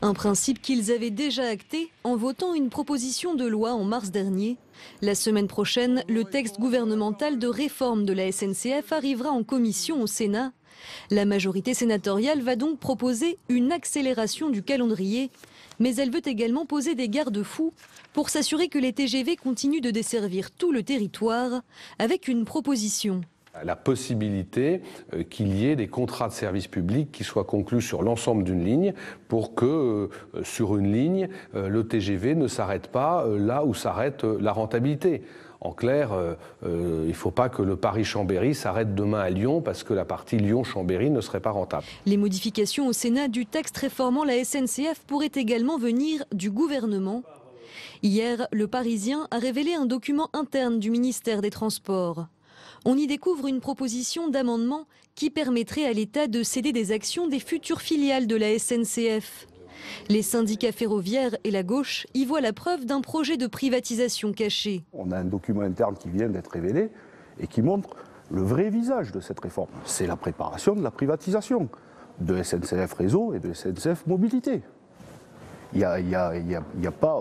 Un principe qu'ils avaient déjà acté en votant une proposition de loi en mars dernier. La semaine prochaine, le texte gouvernemental de réforme de la SNCF arrivera en commission au Sénat. La majorité sénatoriale va donc proposer une accélération du calendrier, mais elle veut également poser des garde-fous pour s'assurer que les TGV continuent de desservir tout le territoire avec une proposition. La possibilité qu'il y ait des contrats de service public qui soient conclus sur l'ensemble d'une ligne pour que sur une ligne, le TGV ne s'arrête pas là où s'arrête la rentabilité. En clair, il ne faut pas que le Paris-Chambéry s'arrête demain à Lyon parce que la partie Lyon-Chambéry ne serait pas rentable. Les modifications au Sénat du texte réformant la SNCF pourraient également venir du gouvernement. Hier, Le Parisien a révélé un document interne du ministère des Transports. On y découvre une proposition d'amendement qui permettrait à l'État de céder des actions des futures filiales de la SNCF. Les syndicats ferroviaires et la gauche y voient la preuve d'un projet de privatisation caché. On a un document interne qui vient d'être révélé et qui montre le vrai visage de cette réforme. C'est la préparation de la privatisation de SNCF Réseau et de SNCF Mobilité. Il n'y a pas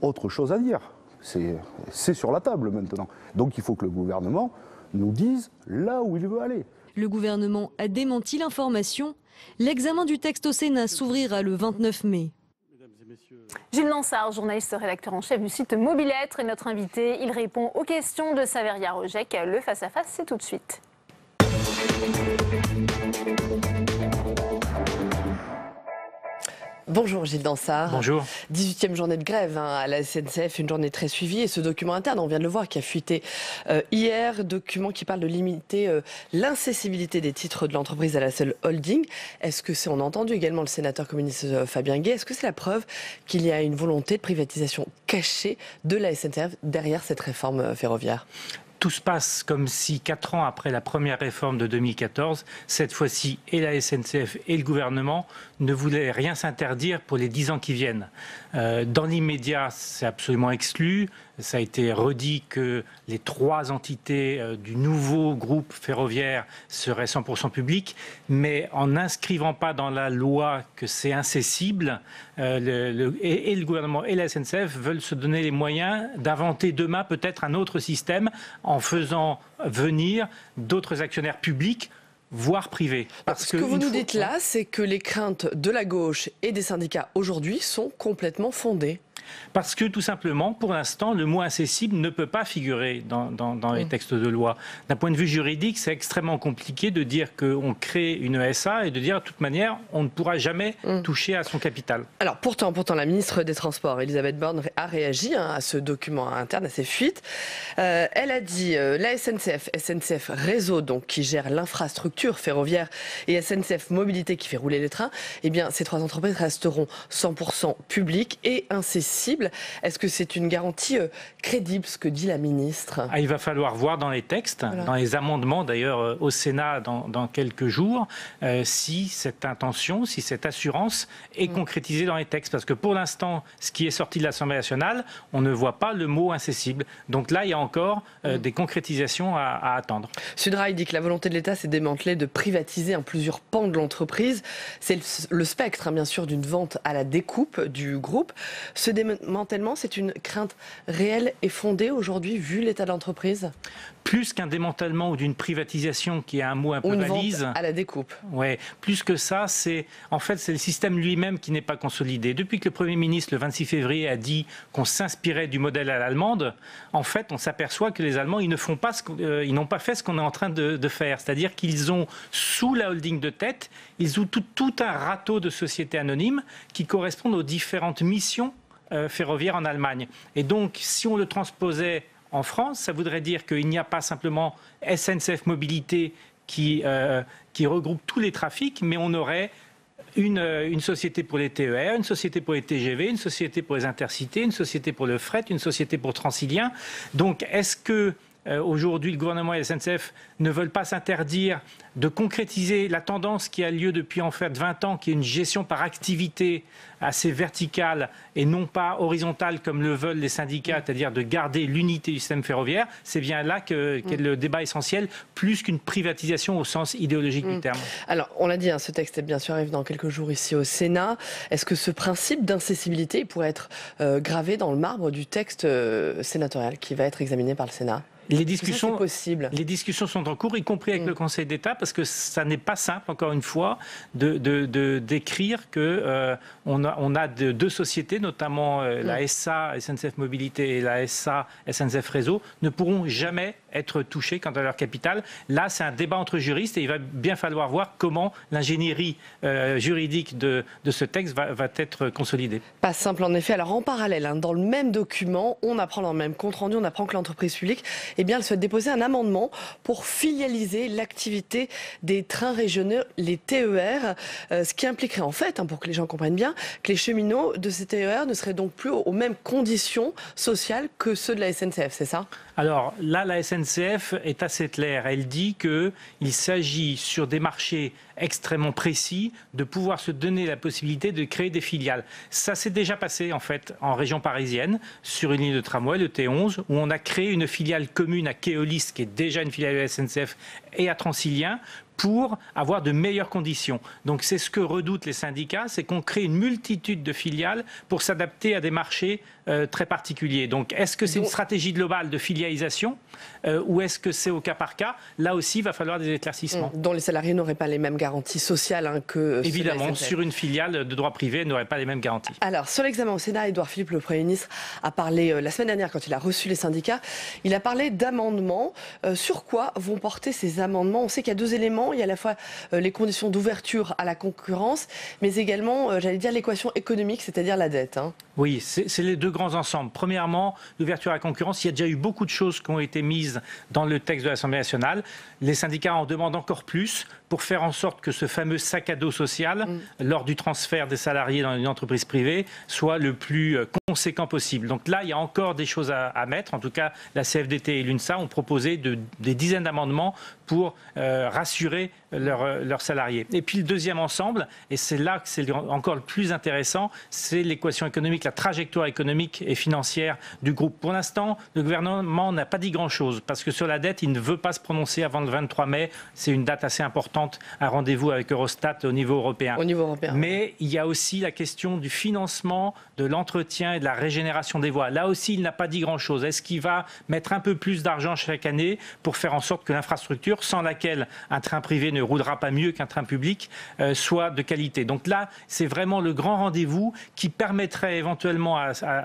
autre chose à dire. C'est sur la table maintenant. Donc il faut que le gouvernement nous dise là où il veut aller. Le gouvernement a démenti l'information. L'examen du texte au Sénat s'ouvrira le 29 mai. Gilles Lansard, journaliste rédacteur en chef du site Mobilettre, est notre invité. Il répond aux questions de Saveria Rojek. Le face-à-face, c'est tout de suite. Bonjour Gilles Lansard. Bonjour. 18e journée de grève à la SNCF, une journée très suivie. Et ce document interne, on vient de le voir, qui a fuité hier, document qui parle de limiter l'incessibilité des titres de l'entreprise à la seule holding. Est-ce que c'est, on a entendu également le sénateur communiste Fabien Gay, est-ce que c'est la preuve qu'il y a une volonté de privatisation cachée de la SNCF derrière cette réforme ferroviaire ? Tout se passe comme si 4 ans après la première réforme de 2014, cette fois-ci et la SNCF et le gouvernement ne voulaient rien s'interdire pour les 10 ans qui viennent. Dans l'immédiat, c'est absolument exclu. Ça a été redit que les 3 entités du nouveau groupe ferroviaire seraient 100% publiques, mais en n'inscrivant pas dans la loi que c'est incessible, et le gouvernement et la SNCF veulent se donner les moyens d'inventer demain peut-être un autre système en faisant venir d'autres actionnaires publics, voire privés. Parce que ce que vous nous dites là, c'est que les craintes de la gauche et des syndicats aujourd'hui sont complètement fondées. Parce que tout simplement, pour l'instant, le mot incessible ne peut pas figurer dans les textes de loi. D'un point de vue juridique, c'est extrêmement compliqué de dire qu'on crée une SA et de dire de toute manière, on ne pourra jamais toucher à son capital. Alors pourtant, la ministre des Transports, Elisabeth Borne, a réagi à ce document interne, à ces fuites. Elle a dit la SNCF Réseau, donc qui gère l'infrastructure ferroviaire, et SNCF Mobilité qui fait rouler les trains, eh bien ces 3 entreprises resteront 100% publiques et incessibles. Est-ce que c'est une garantie crédible, ce que dit la ministre ? Il va falloir voir dans les textes, dans les amendements d'ailleurs au Sénat dans quelques jours, si cette intention, si cette assurance est concrétisée dans les textes. Parce que pour l'instant, ce qui est sorti de l'Assemblée nationale, on ne voit pas le mot incessible. Donc là, il y a encore des concrétisations à attendre. Sudrail dit que la volonté de l'État, c'est de démanteler, de privatiser plusieurs pans de l'entreprise. C'est le spectre, bien sûr, d'une vente à la découpe du groupe. Ce démantèlement, c'est une crainte réelle et fondée aujourd'hui, vu l'état de l'entreprise ? Plus qu'un démantèlement ou d'une privatisation qui est un mot un peu valise. Vente à la découpe. Ouais, plus que ça, c'est le système lui-même qui n'est pas consolidé. Depuis que le Premier ministre, le 26 février, a dit qu'on s'inspirait du modèle à l'allemande, en fait, on s'aperçoit que les Allemands, ils n'ont pas fait ce qu'on est en train de faire. C'est-à-dire qu'ils ont, sous la holding de tête, ils ont tout un râteau de sociétés anonymes qui correspondent aux différentes missions ferroviaires en Allemagne. Et donc, si on le transposait en France, ça voudrait dire qu'il n'y a pas simplement SNCF Mobilité qui regroupe tous les trafics, mais on aurait une société pour les TER, une société pour les TGV, une société pour les intercités, une société pour le fret, une société pour Transilien. Donc, est-ce que aujourd'hui, le gouvernement et la SNCF ne veulent pas s'interdire de concrétiser la tendance qui a lieu depuis en fait 20 ans, qui est une gestion par activité assez verticale et non pas horizontale comme le veulent les syndicats, c'est-à-dire de garder l'unité du système ferroviaire. C'est bien là qu'est le débat essentiel, plus qu'une privatisation au sens idéologique du terme. Alors, on l'a dit, ce texte est bien sûr arrivé dans quelques jours ici au Sénat. Est-ce que ce principe d'incessibilité pourrait être gravé dans le marbre du texte sénatorial qui va être examiné par le Sénat ? Les discussions sont en cours, y compris avec le Conseil d'État, parce que ça n'est pas simple, encore une fois, d'écrire que on a deux sociétés, notamment la SA SNCF Mobilité et la SA SNCF Réseau, ne pourront jamais être touchées quant à leur capital. Là, c'est un débat entre juristes et il va bien falloir voir comment l'ingénierie juridique de ce texte va être consolidée. Pas simple en effet. Alors en parallèle, dans le même document, on apprend dans le même compte rendu, on apprend que l'entreprise publique elle souhaite déposer un amendement pour filialiser l'activité des trains régionaux, les TER, ce qui impliquerait en fait, pour que les gens comprennent bien, que les cheminots de ces TER ne seraient donc plus aux mêmes conditions sociales que ceux de la SNCF, c'est ça ? Alors là, la SNCF est assez claire. Elle dit qu'il s'agit sur des marchés extrêmement précis de pouvoir se donner la possibilité de créer des filiales. Ça s'est déjà passé en fait en région parisienne sur une ligne de tramway, le T11, où on a créé une filiale commune à Keolis, qui est déjà une filiale de la SNCF, et à Transilien, pour avoir de meilleures conditions. Donc c'est ce que redoutent les syndicats, c'est qu'on crée une multitude de filiales pour s'adapter à des marchés très particuliers. Donc est-ce que c'est une stratégie globale de filialisation ou est-ce que c'est au cas par cas? Là aussi, il va falloir des éclaircissements. Dont les salariés n'auraient pas les mêmes garanties sociales que... Évidemment, sur une filiale de droit privé, n'aurait pas les mêmes garanties. Alors, sur l'examen au Sénat, Édouard Philippe, le Premier ministre, a parlé la semaine dernière, quand il a reçu les syndicats, il a parlé d'amendements. Sur quoi vont porter ces amendements? On sait qu'il y a deux éléments. Il y a à la fois les conditions d'ouverture à la concurrence, mais également, j'allais dire, l'équation économique, c'est-à-dire la dette. Oui, c'est les deux grands ensembles. Premièrement, l'ouverture à la concurrence. Il y a déjà eu beaucoup de choses qui ont été mises dans le texte de l'Assemblée nationale. Les syndicats en demandent encore plus pour faire en sorte que ce fameux sac à dos social, lors du transfert des salariés dans une entreprise privée, soit le plus conséquent possible. Donc là, il y a encore des choses à mettre. En tout cas, la CFDT et l'UNSA ont proposé des dizaines d'amendements pour rassurer leurs salariés. Et puis le deuxième ensemble, et c'est là que c'est encore le plus intéressant, c'est l'équation économique, la trajectoire économique et financière du groupe. Pour l'instant, le gouvernement n'a pas dit grand-chose, parce que sur la dette, il ne veut pas se prononcer avant le 23 mai. C'est une date assez importante, un rendez-vous avec Eurostat au niveau européen. Mais il y a aussi la question du financement, de l'entretien et de la régénération des voies. Là aussi, il n'a pas dit grand-chose. Est-ce qu'il va mettre un peu plus d'argent chaque année pour faire en sorte que l'infrastructure, sans laquelle un train privé ne roulera pas mieux qu'un train public, soit de qualité? Donc là, c'est vraiment le grand rendez-vous qui permettrait éventuellement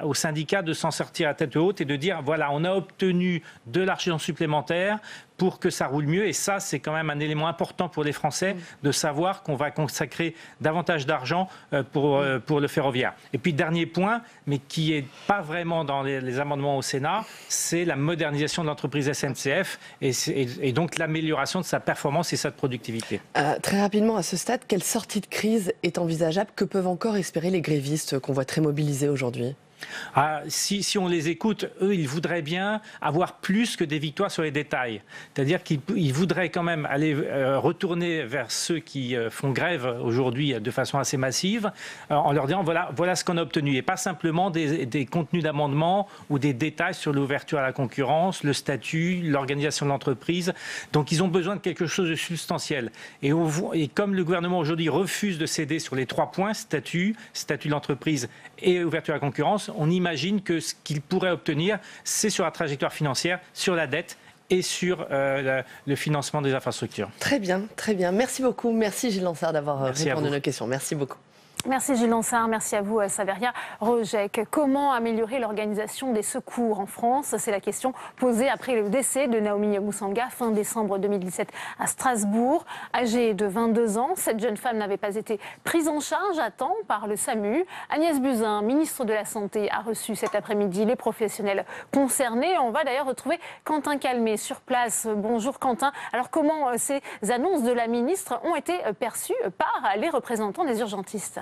aux syndicats de s'en sortir à tête haute et de dire, voilà, on a obtenu de l'argent supplémentaire pour que ça roule mieux. Et ça, c'est quand même un élément important pour les Français de savoir qu'on va consacrer davantage d'argent pour le ferroviaire. Et puis, dernier point, mais qui n'est pas vraiment dans les amendements au Sénat, c'est la modernisation de l'entreprise SNCF et donc l'amélioration de sa performance et sa productivité. Très rapidement, à ce stade, quelle sortie de crise est envisageable? Que peuvent encore espérer les grévistes qu'on voit très mobilisés aujourd'hui? Si on les écoute, eux, ils voudraient bien avoir plus que des victoires sur les détails. C'est-à-dire qu'ils voudraient quand même aller retourner vers ceux qui font grève aujourd'hui de façon assez massive, en leur disant voilà ce qu'on a obtenu. Et pas simplement des contenus d'amendements ou des détails sur l'ouverture à la concurrence, le statut, l'organisation de l'entreprise. Donc ils ont besoin de quelque chose de substantiel. Et comme le gouvernement aujourd'hui refuse de céder sur les 3 points, statut de l'entreprise et ouverture à la concurrence, on imagine que ce qu'il pourrait obtenir, c'est sur la trajectoire financière, sur la dette et sur le financement des infrastructures. Très bien, très bien. Merci beaucoup. Merci Gilles Lansard d'avoir répondu à nos questions. Merci beaucoup. Merci Gilles Lansard, merci à vous Saveria Rojek. Comment améliorer l'organisation des secours en France? C'est la question posée après le décès de Naomi Moussanga fin décembre 2017 à Strasbourg. Âgée de 22 ans, cette jeune femme n'avait pas été prise en charge à temps par le SAMU. Agnès Buzyn, ministre de la Santé, a reçu cet après-midi les professionnels concernés. On va d'ailleurs retrouver Quentin Calmet sur place. Bonjour Quentin. Alors comment ces annonces de la ministre ont été perçues par les représentants des urgentistes?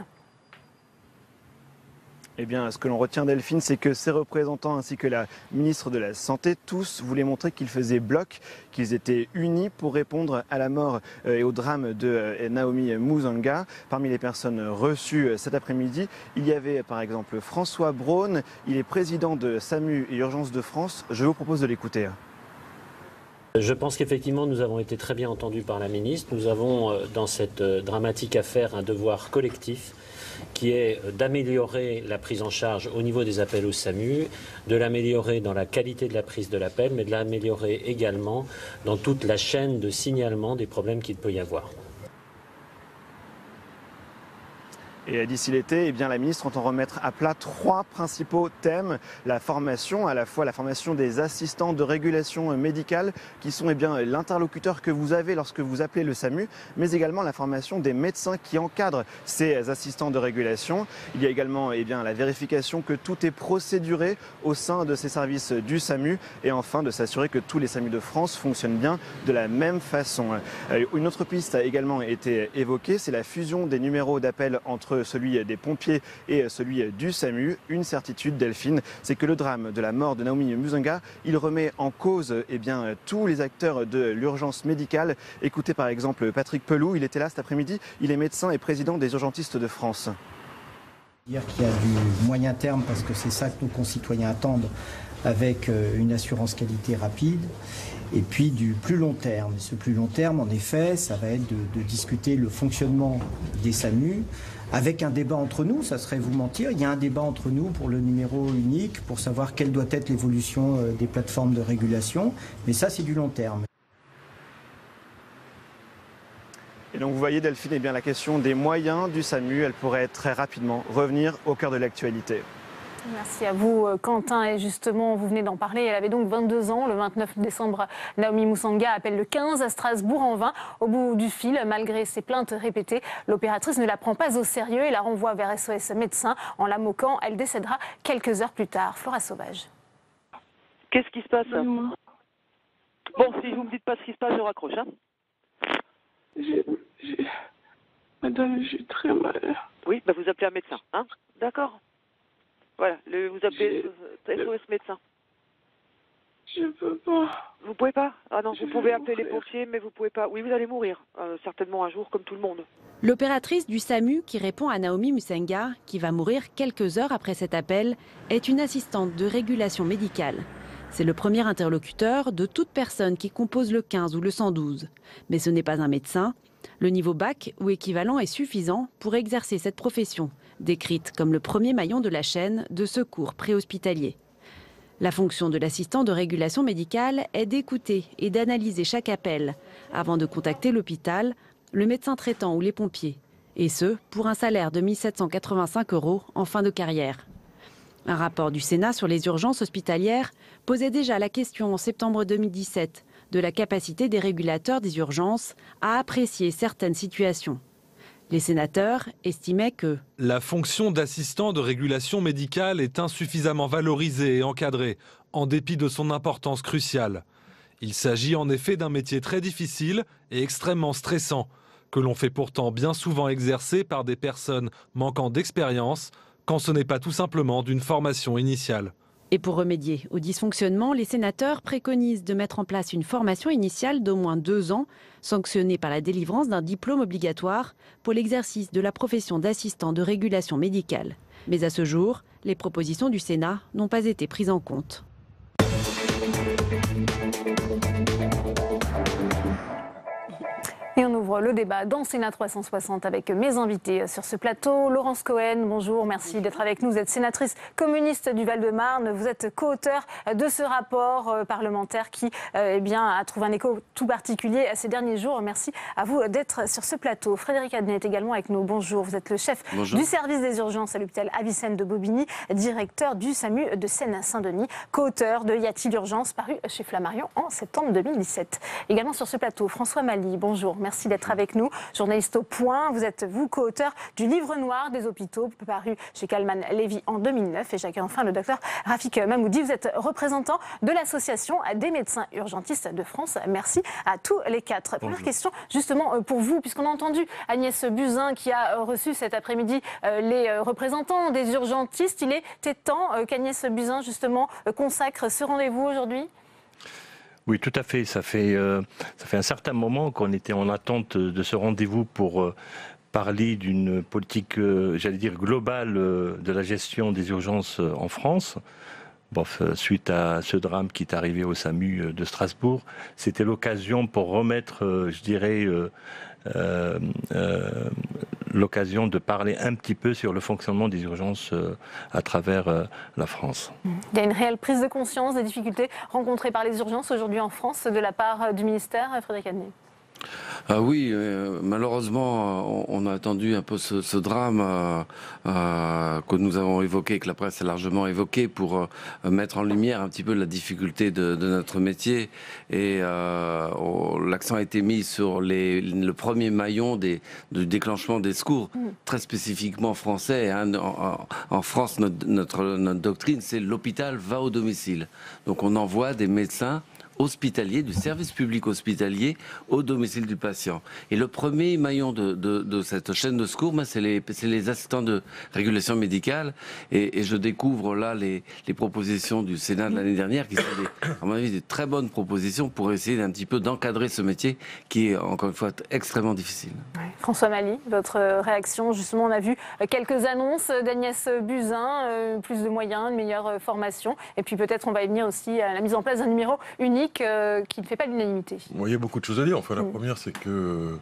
Eh bien, ce que l'on retient, Delphine, c'est que ces représentants ainsi que la ministre de la Santé, tous voulaient montrer qu'ils faisaient bloc, qu'ils étaient unis pour répondre à la mort et au drame de Naomi Moussanga. Parmi les personnes reçues cet après-midi, il y avait par exemple François Braun, il est président de SAMU et Urgences de France. Je vous propose de l'écouter. Je pense qu'effectivement, nous avons été très bien entendus par la ministre. Nous avons, dans cette dramatique affaire, un devoir collectif qui est d'améliorer la prise en charge au niveau des appels au SAMU, de l'améliorer dans la qualité de la prise de l'appel, mais de l'améliorer également dans toute la chaîne de signalement des problèmes qu'il peut y avoir. Et d'ici l'été, eh bien, la ministre entend remettre à plat 3 principaux thèmes. La formation, à la fois la formation des assistants de régulation médicale, qui sont eh bien, l'interlocuteur que vous avez lorsque vous appelez le SAMU, mais également la formation des médecins qui encadrent ces assistants de régulation. Il y a également eh bien, la vérification que tout est procéduré au sein de ces services du SAMU et enfin de s'assurer que tous les SAMU de France fonctionnent bien de la même façon. Une autre piste a également été évoquée, c'est la fusion des numéros d'appel entre entre celui des pompiers et celui du SAMU. Une certitude, Delphine, c'est que le drame de la mort de Naomi Musinga, il remet en cause tous les acteurs de l'urgence médicale. Écoutez par exemple Patrick Pelou, il était là cet après-midi, il est médecin et président des urgentistes de France. Dire qu'il y a du moyen terme, parce que c'est ça que nos concitoyens attendent, avec une assurance qualité rapide, et puis du plus long terme. Et ce plus long terme, en effet, ça va être de discuter le fonctionnement des SAMU, avec un débat entre nous, ça serait vous mentir. Il y a un débat entre nous pour le numéro unique, pour savoir quelle doit être l'évolution des plateformes de régulation, mais ça c'est du long terme. Et donc vous voyez Delphine, eh bien, la question des moyens du SAMU, elle pourrait très rapidement revenir au cœur de l'actualité. Merci à vous Quentin, et justement vous venez d'en parler, elle avait donc 22 ans. Le 29 décembre, Naomi Musinga appelle le 15 à Strasbourg en vain. Au bout du fil, malgré ses plaintes répétées, l'opératrice ne la prend pas au sérieux et la renvoie vers SOS Médecins. En la moquant, elle décédera quelques heures plus tard. Flora Sauvage. Qu'est-ce qui se passe? Bon, si vous me dites pas ce qui se passe, je raccroche. Hein. Madame, j'ai très mal. Oui, bah vous appelez un médecin, hein? D'accord. Voilà, vous appelez SOS Médecin. Je peux pas. Vous pouvez pas? Ah non, vous pouvez appeler les pompiers, mais vous pouvez pas. Oui, vous allez mourir, certainement un jour, comme tout le monde. L'opératrice du SAMU qui répond à Naomi Musinga, qui va mourir quelques heures après cet appel, est une assistante de régulation médicale. C'est le premier interlocuteur de toute personne qui compose le 15 ou le 112. Mais ce n'est pas un médecin. Le niveau bac ou équivalent est suffisant pour exercer cette profession, décrite comme le premier maillon de la chaîne de secours préhospitalier. La fonction de l'assistant de régulation médicale est d'écouter et d'analyser chaque appel avant de contacter l'hôpital, le médecin traitant ou les pompiers. Et ce, pour un salaire de 1 785 € en fin de carrière. Un rapport du Sénat sur les urgences hospitalières posait déjà la question en septembre 2017 de la capacité des régulateurs des urgences à apprécier certaines situations. Les sénateurs estimaient que la fonction d'assistant de régulation médicale est insuffisamment valorisée et encadrée, en dépit de son importance cruciale. Il s'agit en effet d'un métier très difficile et extrêmement stressant, que l'on fait pourtant bien souvent exercer par des personnes manquant d'expérience, quand ce n'est pas tout simplement d'une formation initiale. Et pour remédier au dysfonctionnement, les sénateurs préconisent de mettre en place une formation initiale d'au moins 2 ans, sanctionnée par la délivrance d'un diplôme obligatoire pour l'exercice de la profession d'assistant de régulation médicale. Mais à ce jour, les propositions du Sénat n'ont pas été prises en compte. Et on ouvre le débat dans Sénat 360 avec mes invités sur ce plateau. Laurence Cohen, bonjour, merci d'être avec nous. Vous êtes sénatrice communiste du Val-de-Marne. Vous êtes co-auteur de ce rapport parlementaire qui a trouvé un écho tout particulier ces derniers jours. Merci à vous d'être sur ce plateau. Frédéric Adnet est également avec nous. Bonjour, vous êtes le chef du service des urgences à l'hôpital Avicenne de Bobigny, directeur du SAMU de Seine-Saint-Denis, co-auteur de Y a-t-il urgence, paru chez Flammarion en septembre 2017. Également sur ce plateau, François Mali, bonjour. Merci d'être avec nous. Journaliste au Point, vous êtes co-auteur du livre noir des hôpitaux, paru chez Kalman Levy en 2009. Et j'accueille enfin le docteur Rafik Mamoudi. Vous êtes représentant de l'association des médecins urgentistes de France. Merci à tous les quatre. Bonjour. Première question justement pour vous, puisqu'on a entendu Agnès Buzyn qui a reçu cet après-midi les représentants des urgentistes. Il était temps qu'Agnès Buzyn justement consacre ce rendez-vous aujourd'hui. Oui, tout à fait. Ça fait un certain moment qu'on était en attente de ce rendez-vous pour parler d'une politique, j'allais dire, globale de la gestion des urgences en France. Bon, suite à ce drame qui est arrivé au SAMU de Strasbourg, c'était l'occasion pour remettre, je dirais, l'occasion de parler un petit peu sur le fonctionnement des urgences à travers la France. Il y a une réelle prise de conscience des difficultés rencontrées par les urgences aujourd'hui en France de la part du ministère, Frédéric Adnet. Ah oui, malheureusement, on a attendu un peu ce drame que nous avons évoqué, que la presse a largement évoqué, pour mettre en lumière un petit peu la difficulté de notre métier. Et l'accent a été mis sur le premier maillon du déclenchement des secours, très spécifiquement français. Hein. En France, notre doctrine, c'est l'hôpital va au domicile. Donc on envoie des médecins hospitalier, du service public hospitalier au domicile du patient. Et le premier maillon de cette chaîne de secours, c'est les assistants de régulation médicale. Et je découvre là les propositions du Sénat de l'année dernière, qui sont, à mon avis, des très bonnes propositions pour essayer d'un petit peu d'encadrer ce métier qui est, encore une fois, extrêmement difficile. Ouais. François Mali, votre réaction? Justement, on a vu quelques annonces d'Agnès Buzyn, plus de moyens, une meilleure formation. Et puis peut-être on va y venir aussi à la mise en place d'un numéro unique qui ne fait pas l'unanimité. Bon, il y a beaucoup de choses à dire. Enfin, la première, c'est que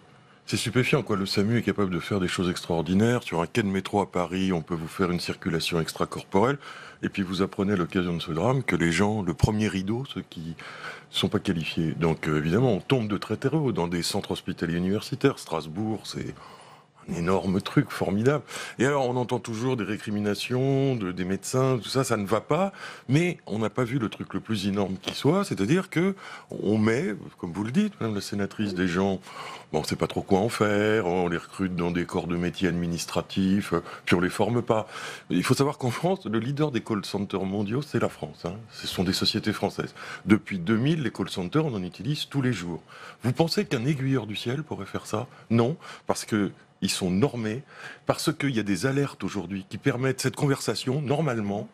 c'est stupéfiant, quoi. Le SAMU est capable de faire des choses extraordinaires. Sur un quai de métro à Paris, on peut vous faire une circulation extracorporelle. Et puis vous apprenez à l'occasion de ce drame que les gens, le premier rideau, ceux qui ne sont pas qualifiés. Donc évidemment, on tombe de très très haut dans des centres hospitaliers universitaires. Strasbourg, c'est un énorme truc formidable. Et alors on entend toujours des récriminations des médecins, tout ça, ça ne va pas, mais on n'a pas vu le truc le plus énorme qui soit, c'est-à-dire que on met, comme vous le dites, Madame la sénatrice, des gens, bon, on ne sait pas trop quoi en faire, on les recrute dans des corps de métiers administratifs, puis on les forme pas. Il faut savoir qu'en France, le leader des call centers mondiaux, c'est la France. Hein. Ce sont des sociétés françaises. Depuis 2000, les call centers, on en utilise tous les jours. Vous pensez qu'un aiguilleur du ciel pourrait faire ça? Non, parce que ils sont normés, parce qu'il y a des alertes aujourd'hui qui permettent cette conversation, normalement,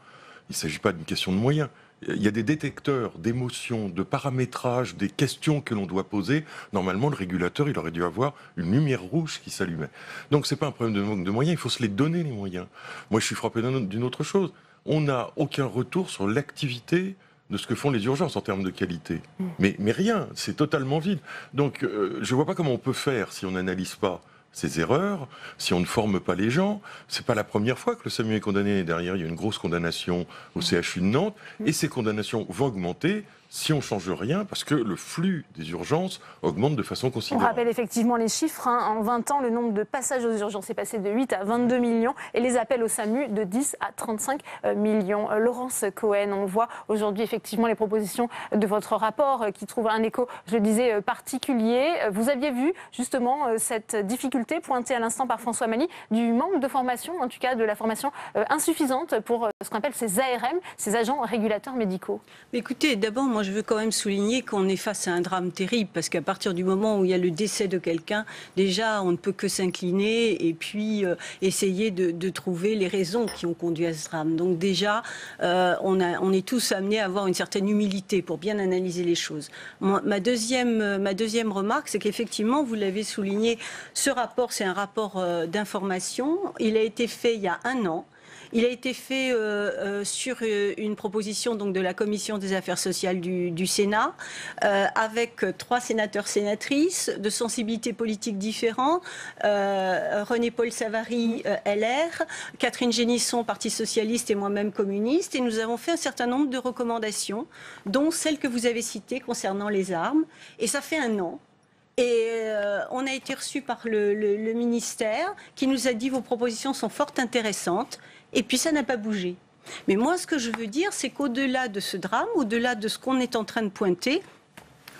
il ne s'agit pas d'une question de moyens. Il y a des détecteurs d'émotions, de paramétrage, des questions que l'on doit poser. Normalement, le régulateur, il aurait dû avoir une lumière rouge qui s'allumait. Donc, ce n'est pas un problème de manque de moyens, il faut se les donner, les moyens. Moi, je suis frappé d'une autre chose. On n'a aucun retour sur l'activité de ce que font les urgences en termes de qualité. Mais rien, c'est totalement vide. Donc, je ne vois pas comment on peut faire si on n'analyse pas ces erreurs, si on ne forme pas les gens. C'est pas la première fois que le SAMU est condamné. Derrière, il y a une grosse condamnation au CHU de Nantes, et ces condamnations vont augmenter si on ne change rien, parce que le flux des urgences augmente de façon considérable. On rappelle effectivement les chiffres. Hein. En 20 ans, le nombre de passages aux urgences est passé de 8 à 22 millions et les appels au SAMU de 10 à 35 millions. Laurence Cohen, on voit aujourd'hui effectivement les propositions de votre rapport qui trouvent un écho, je le disais, particulier. Vous aviez vu justement cette difficulté pointée à l'instant par François Mali du manque de formation, en tout cas de la formation insuffisante pour ce qu'on appelle ces ARM, ces agents régulateurs médicaux. Écoutez, d'abord, moi je veux quand même souligner qu'on est face à un drame terrible, parce qu'à partir du moment où il y a le décès de quelqu'un, déjà on ne peut que s'incliner et puis essayer de trouver les raisons qui ont conduit à ce drame. Donc déjà, on est tous amenés à avoir une certaine humilité pour bien analyser les choses. Ma deuxième remarque, c'est qu'effectivement, vous l'avez souligné, ce rapport, c'est un rapport d'information. Il a été fait il y a 1 an. Il a été fait sur une proposition donc, de la Commission des affaires sociales du Sénat, avec 3 sénateurs-sénatrices de sensibilités politiques différentes, René-Paul Savary, LR, Catherine Génisson, Parti socialiste, et moi-même communiste. Et nous avons fait un certain nombre de recommandations, dont celle que vous avez citée concernant les armes. Et ça fait 1 an. Et on a été reçu par le ministère qui nous a dit vos propositions sont fort intéressantes. Et puis ça n'a pas bougé. Mais moi, ce que je veux dire, c'est qu'au-delà de ce drame, au-delà de ce qu'on est en train de pointer,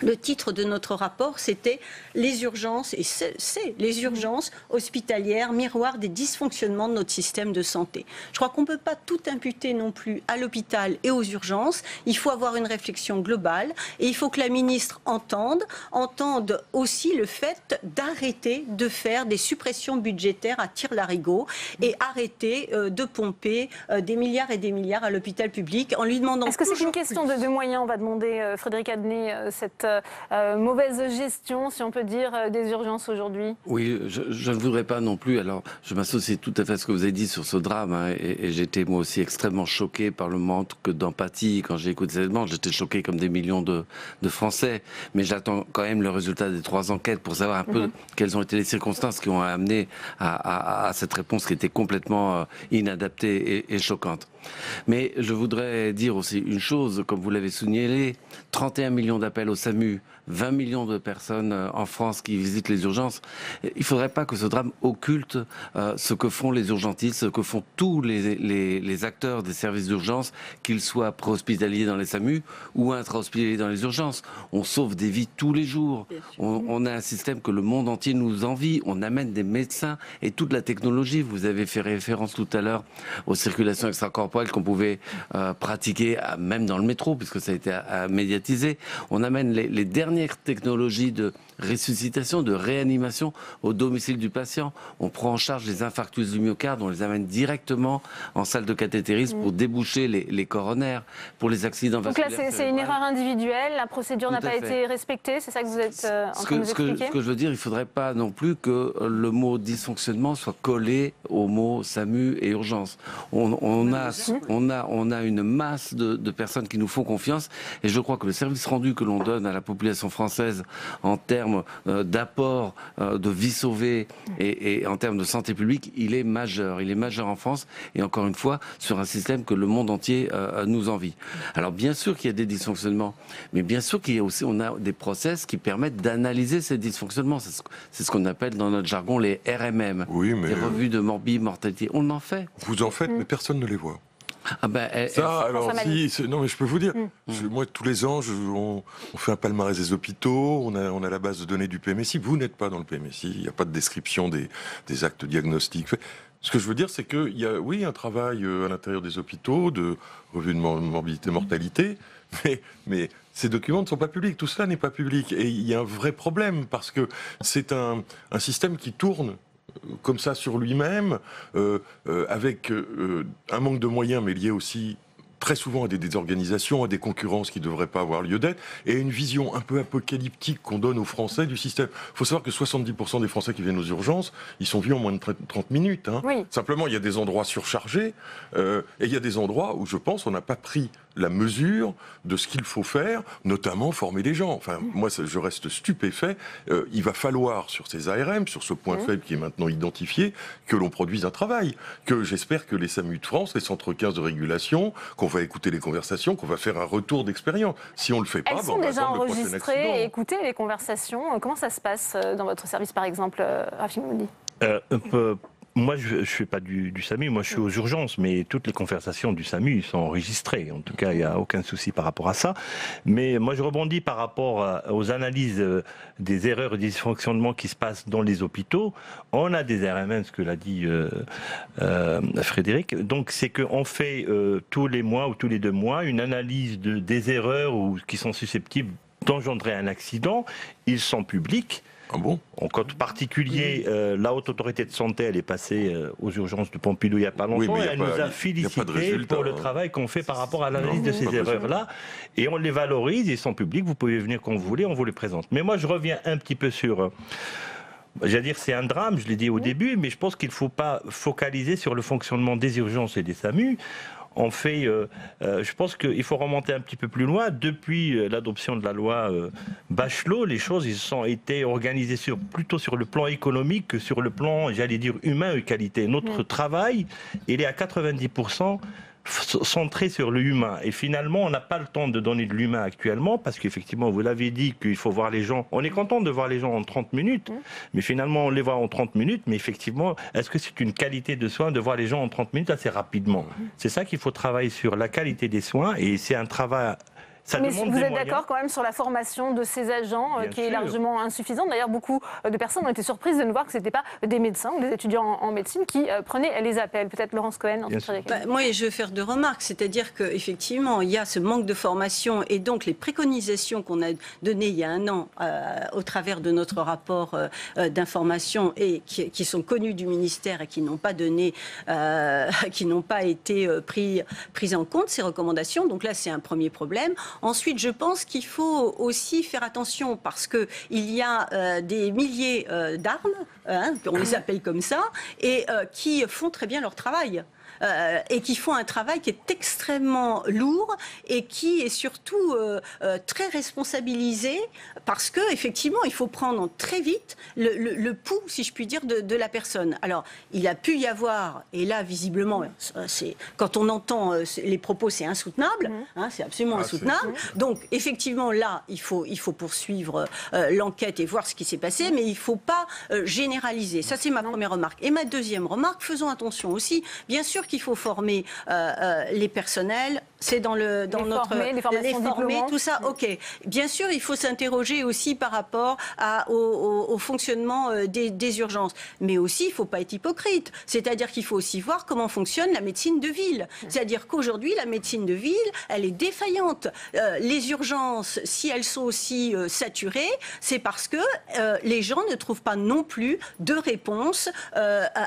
le titre de notre rapport, c'était les urgences, et c'est les urgences hospitalières, miroir des dysfonctionnements de notre système de santé. Je crois qu'on ne peut pas tout imputer non plus à l'hôpital et aux urgences. Il faut avoir une réflexion globale et il faut que la ministre entende aussi le fait d'arrêter de faire des suppressions budgétaires à tire-larigot et arrêter de pomper des milliards et des milliards à l'hôpital public en lui demandant. Est-ce que c'est une question de moyens? On va demander, Frédéric Adnet, cette mauvaise gestion, si on peut dire, des urgences aujourd'hui? Oui, je ne voudrais pas non plus. Alors, je m'associe tout à fait à ce que vous avez dit sur ce drame, hein, et j'étais moi aussi extrêmement choqué par le manque d'empathie quand j'ai écouté cette demande. J'étais choqué comme des millions de Français, mais j'attends quand même le résultat des 3 enquêtes pour savoir un peu quelles ont été les circonstances qui ont amené à cette réponse qui était complètement inadaptée et choquante. Mais je voudrais dire aussi une chose, comme vous l'avez souligné, 31 millions d'appels au SAMU SAMU, 20 millions de personnes en France qui visitent les urgences. Il ne faudrait pas que ce drame occulte ce que font les urgentistes, ce que font tous les acteurs des services d'urgence, qu'ils soient préhospitaliers dans les SAMU ou intra-hospitaliers dans les urgences. On sauve des vies tous les jours. On a un système que le monde entier nous envie. On amène des médecins et toute la technologie. Vous avez fait référence tout à l'heure aux circulations extracorporelles qu'on pouvait pratiquer même dans le métro, puisque ça a été médiatisé. On amène les dernières technologies de ressuscitation, de réanimation au domicile du patient. On prend en charge les infarctus du myocarde, on les amène directement en salle de cathétérisme pour déboucher les coronaires, pour les accidents vasculaires. Donc là, c'est une erreur individuelle, la procédure n'a pas été respectée, c'est ça que vous êtes en train de nous expliquer ? Ce que je veux dire, il ne faudrait pas non plus que le mot dysfonctionnement soit collé au mot SAMU et urgence. On a une masse de personnes qui nous font confiance et je crois que le service rendu que l'on donne à la population française en termes d'apport de vie sauvée et en termes de santé publique, il est majeur. Il est majeur en France et encore une fois sur un système que le monde entier nous envie. Alors bien sûr qu'il y a des dysfonctionnements, mais bien sûr qu'il y a aussi, on a des process qui permettent d'analyser ces dysfonctionnements. C'est ce qu'on appelle dans notre jargon les RMM, les revues de mortalité. On en fait. Vous en faites, mais personne ne les voit. Ah ben, non mais je peux vous dire, moi tous les ans on fait un palmarès des hôpitaux, on a la base de données du PMSI, vous n'êtes pas dans le PMSI, il n'y a pas de description des actes diagnostiques. Ce que je veux dire, c'est qu'il y a un travail à l'intérieur des hôpitaux de revue de morbidité, mortalité, mais ces documents ne sont pas publics, tout cela n'est pas public et il y a un vrai problème parce que c'est un système qui tourne comme ça sur lui-même, avec un manque de moyens, mais lié aussi très souvent à des désorganisations, à des concurrences qui ne devraient pas avoir lieu d'être, et une vision un peu apocalyptique qu'on donne aux Français du système. Il faut savoir que 70% des Français qui viennent aux urgences, ils sont vus en moins de 30 minutes. Hein. Oui. Simplement, il y a des endroits surchargés, et il y a des endroits où, je pense, on n'a pas pris la mesure de ce qu'il faut faire, notamment former les gens. Enfin, moi, je reste stupéfait. Il va falloir, sur ces ARM, sur ce point faible qui est maintenant identifié, que l'on produise un travail. Que j'espère que les SAMU de France, les centres 15 de régulation, qu'on va écouter les conversations, qu'on va faire un retour d'expérience. Si on le fait pas, elles sont déjà enregistrées et écoutées, les conversations. Comment ça se passe dans votre service, par exemple, Rafik Mouli ? Moi, je ne fais pas du SAMU, moi je suis aux urgences, mais toutes les conversations du SAMU sont enregistrées. En tout cas, il n'y a aucun souci par rapport à ça. Mais moi, je rebondis par rapport aux analyses des erreurs et des dysfonctionnements qui se passent dans les hôpitaux. On a des RMM, ce que l'a dit Frédéric. Donc, c'est qu'on fait tous les mois ou tous les 2 mois une analyse des erreurs qui sont susceptibles d'engendrer un accident. Ils sont publics. Ah bon ? En cas particulier, la Haute Autorité de Santé, elle est passée aux urgences de Pompidou il n'y a pas longtemps, et elle nous a félicité pour le travail qu'on fait par rapport à l'analyse de ces erreurs-là. Et on les valorise, ils sont publics, vous pouvez venir quand vous voulez, on vous les présente. Mais moi, je reviens un petit peu sur... J'allais dire c'est un drame, je l'ai dit au début, mais je pense qu'il ne faut pas focaliser sur le fonctionnement des urgences et des SAMU. On fait, je pense qu'il faut remonter un petit peu plus loin. Depuis l'adoption de la loi Bachelot, les choses ont été organisées plutôt sur le plan économique que sur le plan, j'allais dire, humain et qualité. Notre travail, il est à 90% centré sur le humain. Et finalement, on n'a pas le temps de donner de l'humain actuellement, parce qu'effectivement, vous l'avez dit, qu'il faut voir les gens. On est content de voir les gens en 30 minutes, mais finalement, on les voit en 30 minutes. Mais effectivement, est-ce que c'est une qualité de soins de voir les gens en 30 minutes assez rapidement ? C'est ça qu'il faut travailler sur, la qualité des soins, et c'est un travail... Mais vous êtes d'accord quand même sur la formation de ces agents qui est largement insuffisante. D'ailleurs, beaucoup de personnes ont été surprises de ne voir que ce n'étaient pas des médecins ou des étudiants en médecine qui prenaient les appels. Peut-être Laurence Cohen. Moi, je veux faire 2 remarques. C'est-à-dire qu'effectivement, il y a ce manque de formation et donc les préconisations qu'on a données il y a 1 an au travers de notre rapport d'information et qui sont connues du ministère et qui n'ont pas donné, qui n'ont pas été prises en compte, ces recommandations. Donc là, c'est un premier problème. Ensuite, je pense qu'il faut aussi faire attention parce qu'il y a des milliers d'armes, on les appelle comme ça, et qui font très bien leur travail. et qui font un travail qui est extrêmement lourd et qui est surtout très responsabilisé parce que effectivement, il faut prendre très vite le pouls, si je puis dire, de la personne. Alors, il a pu y avoir, et là, visiblement, quand on entend les propos, c'est insoutenable, hein, c'est absolument insoutenable. Donc, effectivement, là, il faut poursuivre l'enquête et voir ce qui s'est passé, mais il ne faut pas généraliser. Ça, c'est ma première remarque. Et ma deuxième remarque, faisons attention aussi. Bien sûr qu'il faut former les personnels, c'est dans notre... les formations diplômantes. Tout ça, ok. Bien sûr, il faut s'interroger aussi par rapport au fonctionnement des urgences. Mais aussi, il ne faut pas être hypocrite. C'est-à-dire qu'il faut aussi voir comment fonctionne la médecine de ville. C'est-à-dire qu'aujourd'hui, la médecine de ville, elle est défaillante. Les urgences, si elles sont aussi saturées, c'est parce que les gens ne trouvent pas non plus de réponse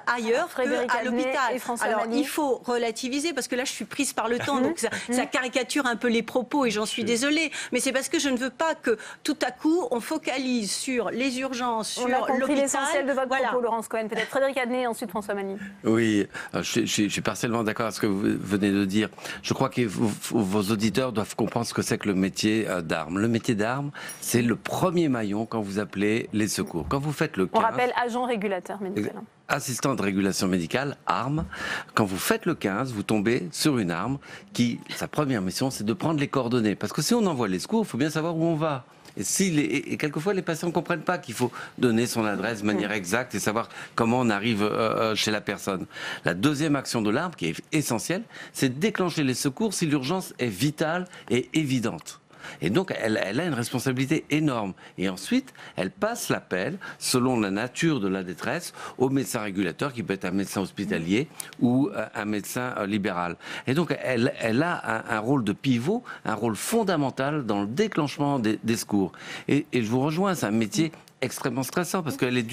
ailleurs qu'à l'hôpital. Alors, il faut relativiser, parce que là, je suis prise par le temps, donc ça caricature un peu les propos, et j'en suis désolée. Mais c'est parce que je ne veux pas que, tout à coup, on focalise sur les urgences, sur l'hôpital. On a compris l'essentiel de votre propos, Laurence Cohen. Peut-être Frédéric Adnet, ensuite François Magny. Oui, je suis partiellement d'accord avec ce que vous venez de dire. Je crois que vos auditeurs doivent comprendre ce que c'est que le métier d'arme. Le métier d'arme, c'est le premier maillon quand vous appelez les secours. Quand vous faites le 15... On rappelle agent régulateur médical. Assistant de régulation médicale, arme. Quand vous faites le 15, vous tombez sur une arme qui, sa première mission, c'est de prendre les coordonnées. Parce que si on envoie les secours, il faut bien savoir où on va. Et quelquefois, les patients ne comprennent pas qu'il faut donner son adresse de manière exacte et savoir comment on arrive chez la personne. La deuxième action de l'arme, qui est essentielle, c'est de déclencher les secours si l'urgence est vitale et évidente. Et donc, elle a une responsabilité énorme. Et ensuite, elle passe l'appel, selon la nature de la détresse, au médecin régulateur, qui peut être un médecin hospitalier ou un médecin libéral. Et donc, elle a un rôle de pivot, un rôle fondamental dans le déclenchement des secours. Et je vous rejoins, c'est un métier extrêmement stressant, parce qu'elles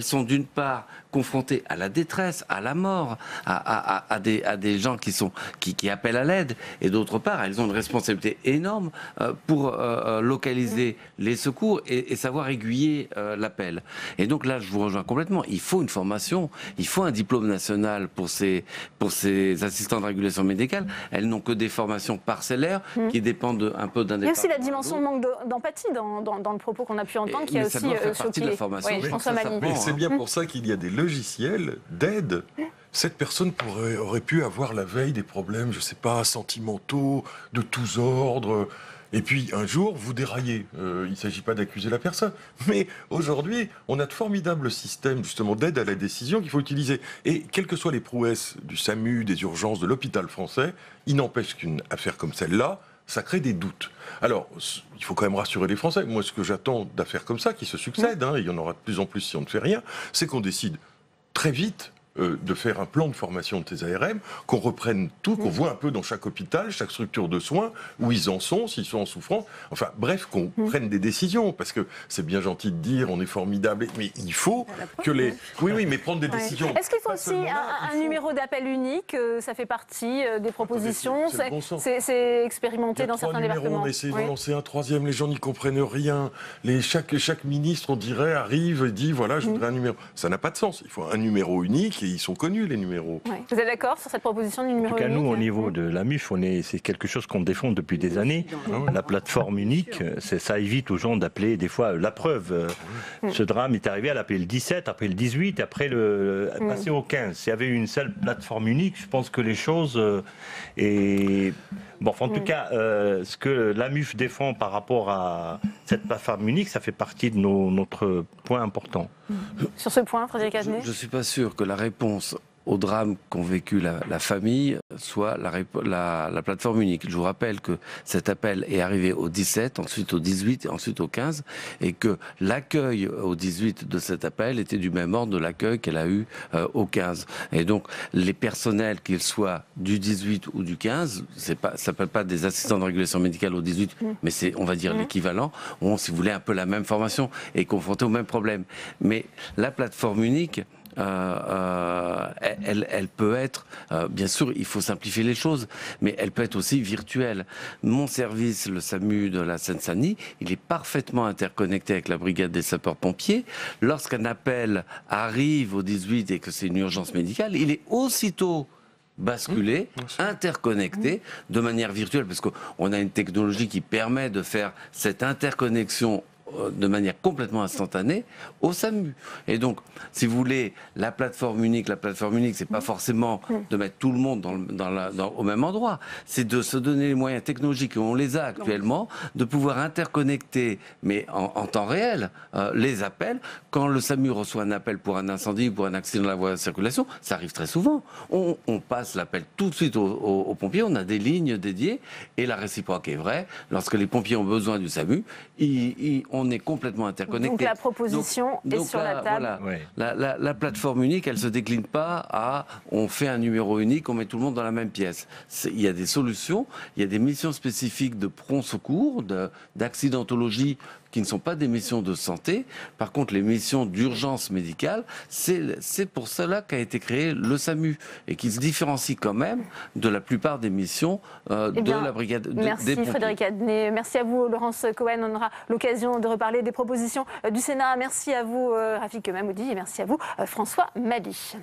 sont d'une part confrontées à la détresse, à la mort, à des gens qui appellent à l'aide, et d'autre part, elles ont une responsabilité énorme pour localiser les secours et savoir aiguiller l'appel. Et donc là, je vous rejoins complètement. Il faut une formation, il faut un diplôme national pour ces assistants de régulation médicale. Elles n'ont que des formations parcellaires qui dépendent un peu d'un département. Il y a aussi la dimension de manque d'empathie dans le propos qu'on a pu entendre, qui a aussi partie de la formation. Oui, mais c'est bien pour ça qu'il y a des logiciels d'aide. Cette personne aurait pu avoir la veille des problèmes, je ne sais pas, sentimentaux, de tous ordres. Et puis, un jour, vous déraillez. Il ne s'agit pas d'accuser la personne. Mais aujourd'hui, on a de formidables systèmes, justement, d'aide à la décision qu'il faut utiliser. Et quelles que soient les prouesses du SAMU, des urgences, de l'hôpital français, il n'empêche qu'une affaire comme celle-là, ça crée des doutes. Alors, il faut quand même rassurer les Français. Moi, ce que j'attends d'affaires comme ça, qui se succèdent, et il y en aura de plus en plus si on ne fait rien, c'est qu'on décide très vite de faire un plan de formation de ces ARM, qu'on reprenne tout, qu'on voit un peu dans chaque hôpital, chaque structure de soins, où ils en sont, s'ils sont en souffrance. Enfin, bref, qu'on prenne des décisions, parce que c'est bien gentil de dire on est formidable, mais il faut que les... Oui, mais prendre des décisions... Est-ce qu'il faut aussi un numéro d'appel unique? Ça fait partie des propositions. C'est expérimenté dans certains départements. On essaie de lancer un troisième, les gens n'y comprennent rien. Chaque ministre, on dirait, arrive et dit voilà, je voudrais un numéro. Ça n'a pas de sens. Il faut un numéro unique. Ils sont connus, les numéros. Ouais. Vous êtes d'accord sur cette proposition du numéro unique? En tout cas, nous, au niveau de la MUF, c'est quelque chose qu'on défend depuis des années. La plateforme unique, ça évite aux gens d'appeler des fois la preuve. Ce drame est arrivé à l'appeler le 17, après le 18, après passer au 15. S'il y avait une seule plateforme unique, je pense que les choses... Bon, en tout cas, ce que la MUF défend par rapport à cette plateforme unique, ça fait partie de notre point important. Sur ce point, Frédéric Adnet ? Je ne suis pas sûr que la réponse au drame qu'ont vécu la famille soit la plateforme unique. Je vous rappelle que cet appel est arrivé au 17, ensuite au 18 et ensuite au 15, et que l'accueil au 18 de cet appel était du même ordre de l'accueil qu'elle a eu au 15. Et donc les personnels, qu'ils soient du 18 ou du 15, ça s'appelle pas des assistants de régulation médicale au 18, mais c'est, on va dire, l'équivalent, ont, si vous voulez, un peu la même formation et confrontés au même problème. Mais la plateforme unique, elle peut être, bien sûr, il faut simplifier les choses, mais elle peut être aussi virtuelle. Mon service, le SAMU de la Seine-Saint-Denis, il est parfaitement interconnecté avec la brigade des sapeurs-pompiers. Lorsqu'un appel arrive au 18 et que c'est une urgence médicale, il est aussitôt basculer, interconnecter de manière virtuelle, parce qu'on a une technologie qui permet de faire cette interconnexion de manière complètement instantanée au SAMU. Et donc, si vous voulez, la plateforme unique, c'est pas forcément de mettre tout le monde au même endroit. C'est de se donner les moyens technologiques, et on les a actuellement, de pouvoir interconnecter, mais en temps réel, les appels. Quand le SAMU reçoit un appel pour un incendie ou pour un accident de la voie de circulation, ça arrive très souvent. On passe l'appel tout de suite aux pompiers, on a des lignes dédiées, et la réciproque est vraie. Lorsque les pompiers ont besoin du SAMU, on est complètement interconnectés. Donc la proposition est sur la table. Voilà. La plateforme unique, elle ne se décline pas à on fait un numéro unique, on met tout le monde dans la même pièce. Il y a des solutions, il y a des missions spécifiques de prompt secours, d'accidentologie, qui ne sont pas des missions de santé. Par contre, les missions d'urgence médicale, c'est pour cela qu'a été créé le SAMU et qui se différencie quand même de la plupart des missions de la brigade merci des pompiers. Frédéric Adnet, merci à vous Laurence Cohen. On aura l'occasion de reparler des propositions du Sénat. Merci à vous Rafik Mahmoudi et merci à vous François Mali.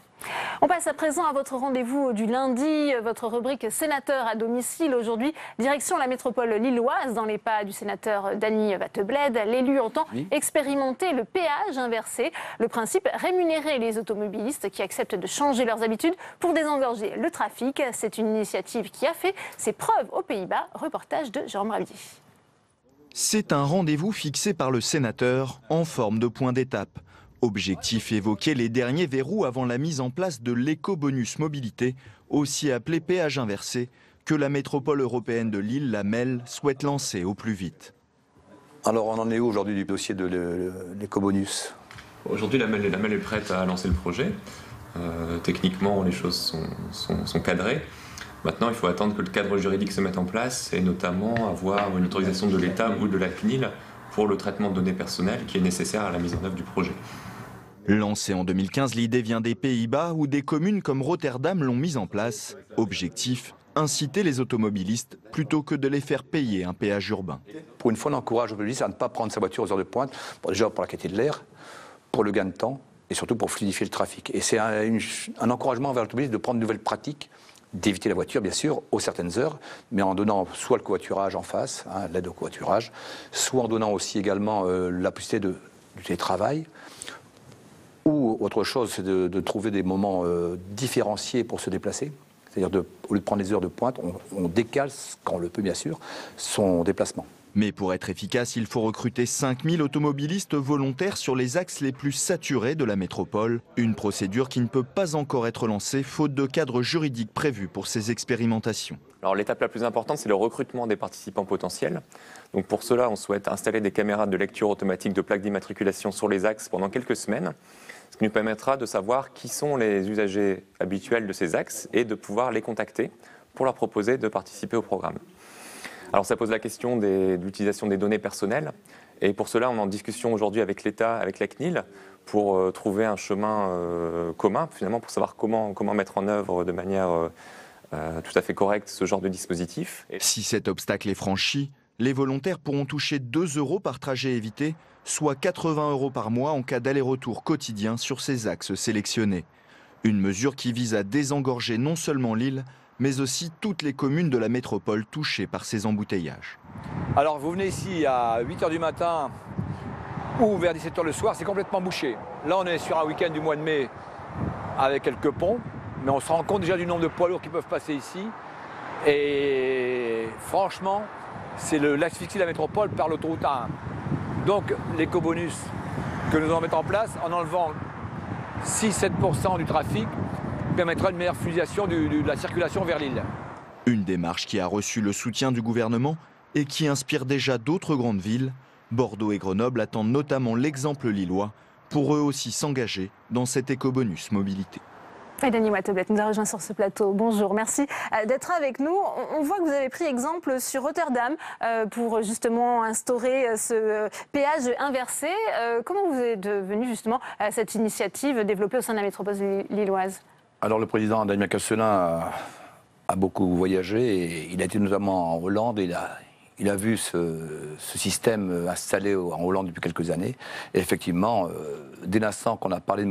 On passe à présent à votre rendez-vous du lundi, votre rubrique sénateur à domicile. Aujourd'hui, direction la métropole lilloise, dans les pas du sénateur Dany Wattebled. L'élu entend expérimenter le péage inversé. Le principe, rémunérer les automobilistes qui acceptent de changer leurs habitudes pour désengorger le trafic. C'est une initiative qui a fait ses preuves aux Pays-Bas. Reportage de Jérôme Ravier. C'est un rendez-vous fixé par le sénateur en forme de point d'étape. Objectif évoquer les derniers verrous avant la mise en place de l'éco-bonus mobilité, aussi appelé péage inversé, que la métropole européenne de Lille, la MEL, souhaite lancer au plus vite. Alors on en est où aujourd'hui du dossier de l'éco-bonus? Aujourd'hui la MEL est prête à lancer le projet. Techniquement les choses sont cadrées. Maintenant il faut attendre que le cadre juridique se mette en place et notamment avoir une autorisation de l'État ou de la CNIL pour le traitement de données personnelles qui est nécessaire à la mise en œuvre du projet. Lancée en 2015, l'idée vient des Pays-Bas où des communes comme Rotterdam l'ont mise en place. Objectif, inciter les automobilistes plutôt que de les faire payer un péage urbain. Pour une fois, on encourage l'automobiliste à ne pas prendre sa voiture aux heures de pointe, déjà pour la qualité de l'air, pour le gain de temps et surtout pour fluidifier le trafic. Et c'est un encouragement vers l'automobiliste de prendre de nouvelles pratiques, d'éviter la voiture bien sûr aux certaines heures, mais en donnant soit le covoiturage en face, l'aide au covoiturage, soit en donnant aussi également la possibilité du télétravail. Ou autre chose, c'est de trouver des moments différenciés pour se déplacer. C'est-à-dire, au lieu de prendre les heures de pointe, on décale, quand on le peut bien sûr, son déplacement. Mais pour être efficace, il faut recruter 5000 automobilistes volontaires sur les axes les plus saturés de la métropole. Une procédure qui ne peut pas encore être lancée, faute de cadre juridique prévu pour ces expérimentations. Alors l'étape la plus importante, c'est le recrutement des participants potentiels. Donc pour cela, on souhaite installer des caméras de lecture automatique de plaques d'immatriculation sur les axes pendant quelques semaines, ce qui nous permettra de savoir qui sont les usagers habituels de ces axes et de pouvoir les contacter pour leur proposer de participer au programme. Alors ça pose la question de l'utilisation des données personnelles et pour cela on est en discussion aujourd'hui avec l'État, avec la CNIL pour trouver un chemin commun finalement pour savoir comment mettre en œuvre de manière tout à fait correcte ce genre de dispositif. Si cet obstacle est franchi, les volontaires pourront toucher 2 € par trajet évité, soit 80 € par mois en cas d'aller-retour quotidien sur ces axes sélectionnés. Une mesure qui vise à désengorger non seulement Lille, mais aussi toutes les communes de la métropole touchées par ces embouteillages. Alors vous venez ici à 8h du matin ou vers 17h le soir, c'est complètement bouché. Là on est sur un week-end du mois de mai avec quelques ponts, mais on se rend compte déjà du nombre de poids lourds qui peuvent passer ici. Et franchement, c'est l'asphyxie de la métropole par l'autoroute A1. Donc l'éco-bonus que nous allons mettre en place en enlevant 6-7% du trafic permettra une meilleure fluidisation de la circulation vers Lille. Une démarche qui a reçu le soutien du gouvernement et qui inspire déjà d'autres grandes villes. Bordeaux et Grenoble attendent notamment l'exemple lillois pour eux aussi s'engager dans cet éco-bonus mobilité. Dany Wattebled nous a rejoint sur ce plateau. Bonjour, merci d'être avec nous. On voit que vous avez pris exemple sur Rotterdam pour justement instaurer ce péage inversé. Comment vous êtes devenu justement à cette initiative développée au sein de la métropole lilloise? Alors le président Damien Castelin a beaucoup voyagé et il a été notamment en Hollande et il a vu ce système installé en Hollande depuis quelques années. Et effectivement, dès l'instant qu'on a parlé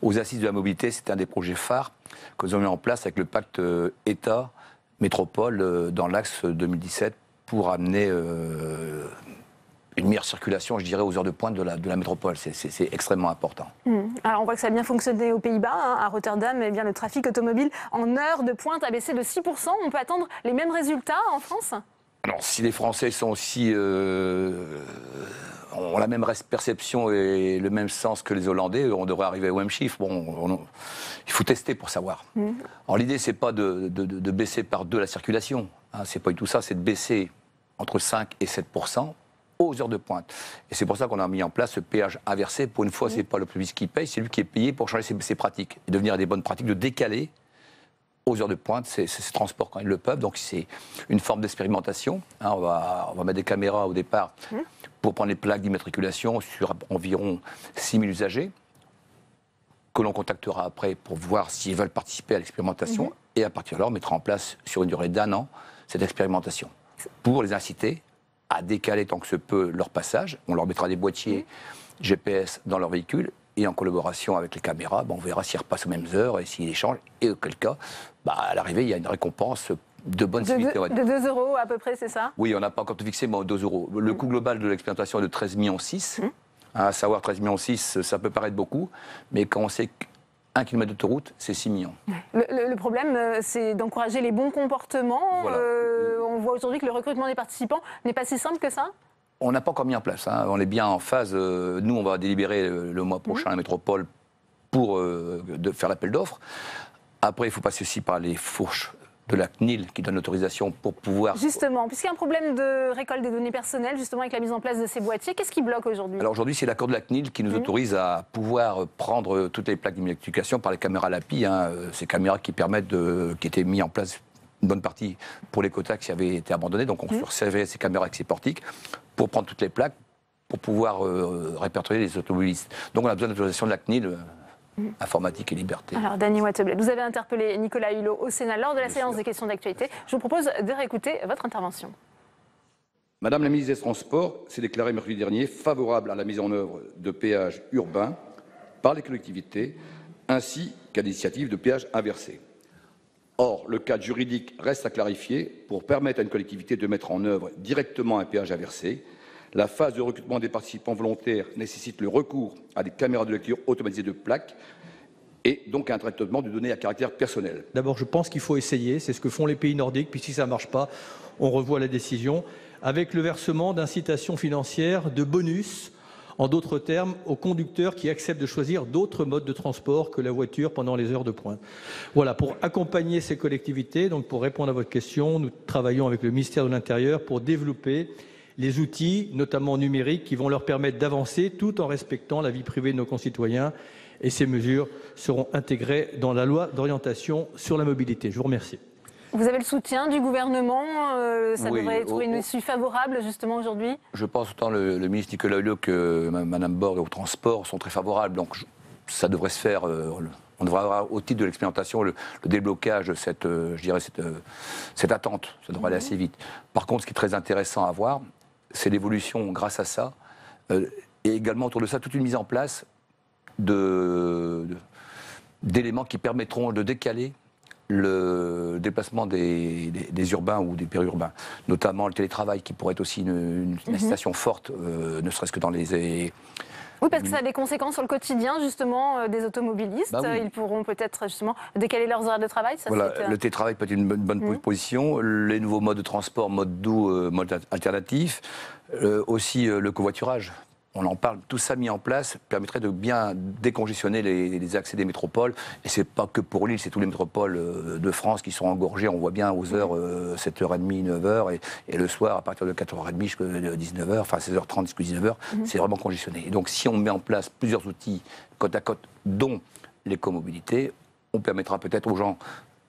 aux assises de la mobilité. C'est un des projets phares que nous avons mis en place avec le pacte État-Métropole dans l'axe 2017 pour amener une meilleure circulation, je dirais, aux heures de pointe de la métropole. C'est extrêmement important. Alors on voit que ça a bien fonctionné aux Pays-Bas, hein, à Rotterdam. Eh bien, le trafic automobile en heures de pointe a baissé de 6%. On peut attendre les mêmes résultats en France ? Alors, si les Français sont aussi ont la même perception et le même sens que les Hollandais, on devrait arriver au même chiffre. Bon, il faut tester pour savoir. Alors l'idée, c'est pas de baisser par 2 la circulation. Hein, c'est pas du tout ça. C'est de baisser entre 5 et 7% aux heures de pointe. Et c'est pour ça qu'on a mis en place ce péage inversé. Pour une fois, c'est pas l'automobiliste qui paye, c'est lui qui est payé pour changer ses pratiques et devenir à des bonnes pratiques, de décaler aux heures de pointe ces transports quand ils le peuvent. Donc c'est une forme d'expérimentation. Hein, on va mettre des caméras au départ pour prendre les plaques d'immatriculation sur environ 6 000 usagers que l'on contactera après pour voir s'ils veulent participer à l'expérimentation. Et à partir de là, on mettra en place sur une durée d'1 an cette expérimentation pour les inciter à décaler tant que se peut leur passage. On leur mettra des boîtiers GPS dans leur véhicule et en collaboration avec les caméras, on verra s'ils repassent aux mêmes heures et s'ils échangent. Et auquel cas, à l'arrivée, il y a une récompense de bonne civilité. De 2 € à peu près, c'est ça ? Oui, on n'a pas encore tout fixé, mais 2 €. Le coût global de l'expérimentation est de 13,6 millions. À savoir 13,6 millions, ça peut paraître beaucoup, mais quand on sait qu'1 km d'autoroute, c'est 6 millions. Le problème, c'est d'encourager les bons comportements. Voilà. On voit aujourd'hui que le recrutement des participants n'est pas si simple que ça ? On n'a pas encore mis en place. Hein. On est bien en phase. Nous, on va délibérer le mois prochain à la métropole pour faire l'appel d'offres. Après, il faut passer aussi par les fourches de la CNIL qui donne l'autorisation pour pouvoir... Justement, puisqu'il y a un problème de récolte des données personnelles, justement avec la mise en place de ces boîtiers, qu'est-ce qui bloque aujourd'hui ? Alors aujourd'hui, c'est l'accord de la CNIL qui nous autorise à pouvoir prendre toutes les plaques d'immatriculation par les caméras LAPI. Hein. Ces caméras qui permettent qui étaient mises en place une bonne partie pour les quotas qui avaient été abandonnés. Donc on servait ces caméras avec ces portiques pour prendre toutes les plaques, pour pouvoir répertorier les automobilistes. Donc on a besoin d'autorisation de la CNIL, informatique et liberté. Alors Dany Wattebled, vous avez interpellé Nicolas Hulot au Sénat lors de la séance des questions d'actualité. Je vous propose de réécouter votre intervention. Madame la ministre des Transports s'est déclarée mercredi dernier favorable à la mise en œuvre de péages urbains par les collectivités, ainsi qu'à l'initiative de péages inversés. Or, le cadre juridique reste à clarifier pour permettre à une collectivité de mettre en œuvre directement un péage inversé. La phase de recrutement des participants volontaires nécessite le recours à des caméras de lecture automatisées de plaques et donc un traitement de données à caractère personnel. D'abord, je pense qu'il faut essayer, c'est ce que font les pays nordiques, puis si ça ne marche pas, on revoit la décision, avec le versement d'incitations financières, de bonus, en d'autres termes, aux conducteurs qui acceptent de choisir d'autres modes de transport que la voiture pendant les heures de pointe. Voilà, pour accompagner ces collectivités, donc pour répondre à votre question, nous travaillons avec le ministère de l'Intérieur pour développer les outils, notamment numériques, qui vont leur permettre d'avancer tout en respectant la vie privée de nos concitoyens. Et ces mesures seront intégrées dans la loi d'orientation sur la mobilité. Je vous remercie. Vous avez le soutien du gouvernement, ça devrait être une issue favorable justement aujourd'hui ? Je pense autant le ministre Nicolas Hulot que Mme Borne au transport sont très favorables, donc ça devrait se faire. On devrait avoir au titre de l'expérimentation le déblocage de cette attente, ça devrait aller assez vite. Par contre, ce qui est très intéressant à voir, c'est l'évolution grâce à ça, et également autour de ça toute une mise en place d'éléments qui permettront de décaler le déplacement des urbains ou des périurbains, notamment le télétravail qui pourrait être aussi une incitation forte, ne serait-ce que dans les... Oui, parce que ça a des conséquences sur le quotidien justement des automobilistes. Bah oui. Ils pourront peut-être justement décaler leurs horaires de travail. Ça, voilà, le télétravail peut être une bonne position. Les nouveaux modes de transport, mode doux, mode alternatif. Aussi le covoiturage. On en parle, tout ça mis en place permettrait de bien décongestionner les accès des métropoles. Et c'est pas que pour Lille, c'est tous les métropoles de France qui sont engorgées. On voit bien aux heures 7h30, 9h et le soir à partir de 4h30 jusqu'à 19h, enfin 16h30 jusqu'à 19h, c'est vraiment congestionné. Et donc si on met en place plusieurs outils côte à côte, dont l'écomobilité, on permettra peut-être aux gens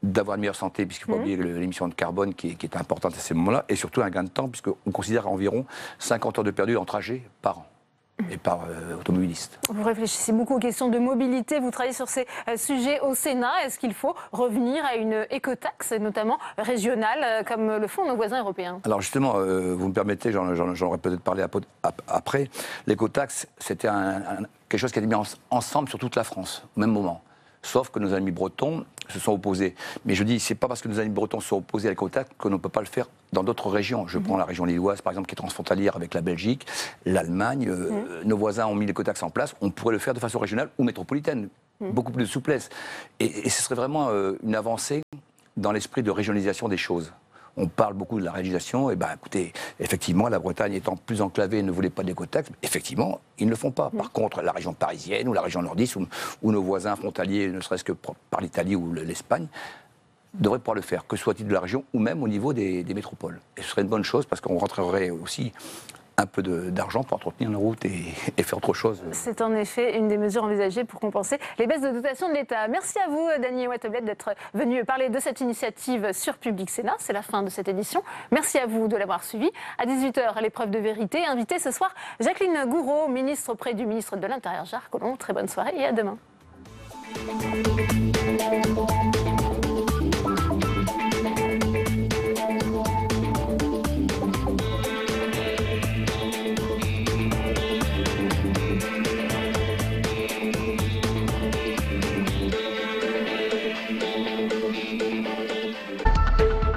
d'avoir une meilleure santé, puisqu'il ne faut pas oublier l'émission de carbone qui est importante à ces moments-là, et surtout un gain de temps, puisqu'on considère environ 50 heures de perdu en trajet par an. et par automobilistes. Vous réfléchissez beaucoup aux questions de mobilité, vous travaillez sur ces sujets au Sénat. Est-ce qu'il faut revenir à une écotaxe, notamment régionale, comme le font nos voisins européens? Alors justement, vous me permettez, j'en aurais peut-être parlé après, l'écotaxe, c'était quelque chose qui a été mis ensemble sur toute la France, au même moment. Sauf que nos amis bretons se sont opposés. Mais je dis, c'est pas parce que nos amis bretons se sont opposés à l'écotaxe qu'on ne peut pas le faire dans d'autres régions. Je prends la région lilloise, par exemple, qui est transfrontalière avec la Belgique, l'Allemagne. Nos voisins ont mis l'écotaxe en place. On pourrait le faire de façon régionale ou métropolitaine. Beaucoup plus de souplesse. Et ce serait vraiment une avancée dans l'esprit de régionalisation des choses. On parle beaucoup de la régionalisation, et écoutez, effectivement, la Bretagne étant plus enclavée ne voulait pas d'écotaxe, effectivement, ils ne le font pas. Par contre, la région parisienne ou la région nordiste, ou nos voisins frontaliers, ne serait-ce que par l'Italie ou l'Espagne, devraient pouvoir le faire, que soit-il de la région ou même au niveau des métropoles. Et ce serait une bonne chose parce qu'on rentrerait aussi un peu d'argent pour entretenir nos routes et faire autre chose. C'est en effet une des mesures envisagées pour compenser les baisses de dotation de l'État. Merci à vous, Dany Wattebled, d'être venu parler de cette initiative sur Public Sénat. C'est la fin de cette édition. Merci à vous de l'avoir suivi. À 18h, l'épreuve de vérité. Invitée ce soir, Jacqueline Gourault, ministre auprès du ministre de l'Intérieur, Gérard Collomb. Très bonne soirée et à demain.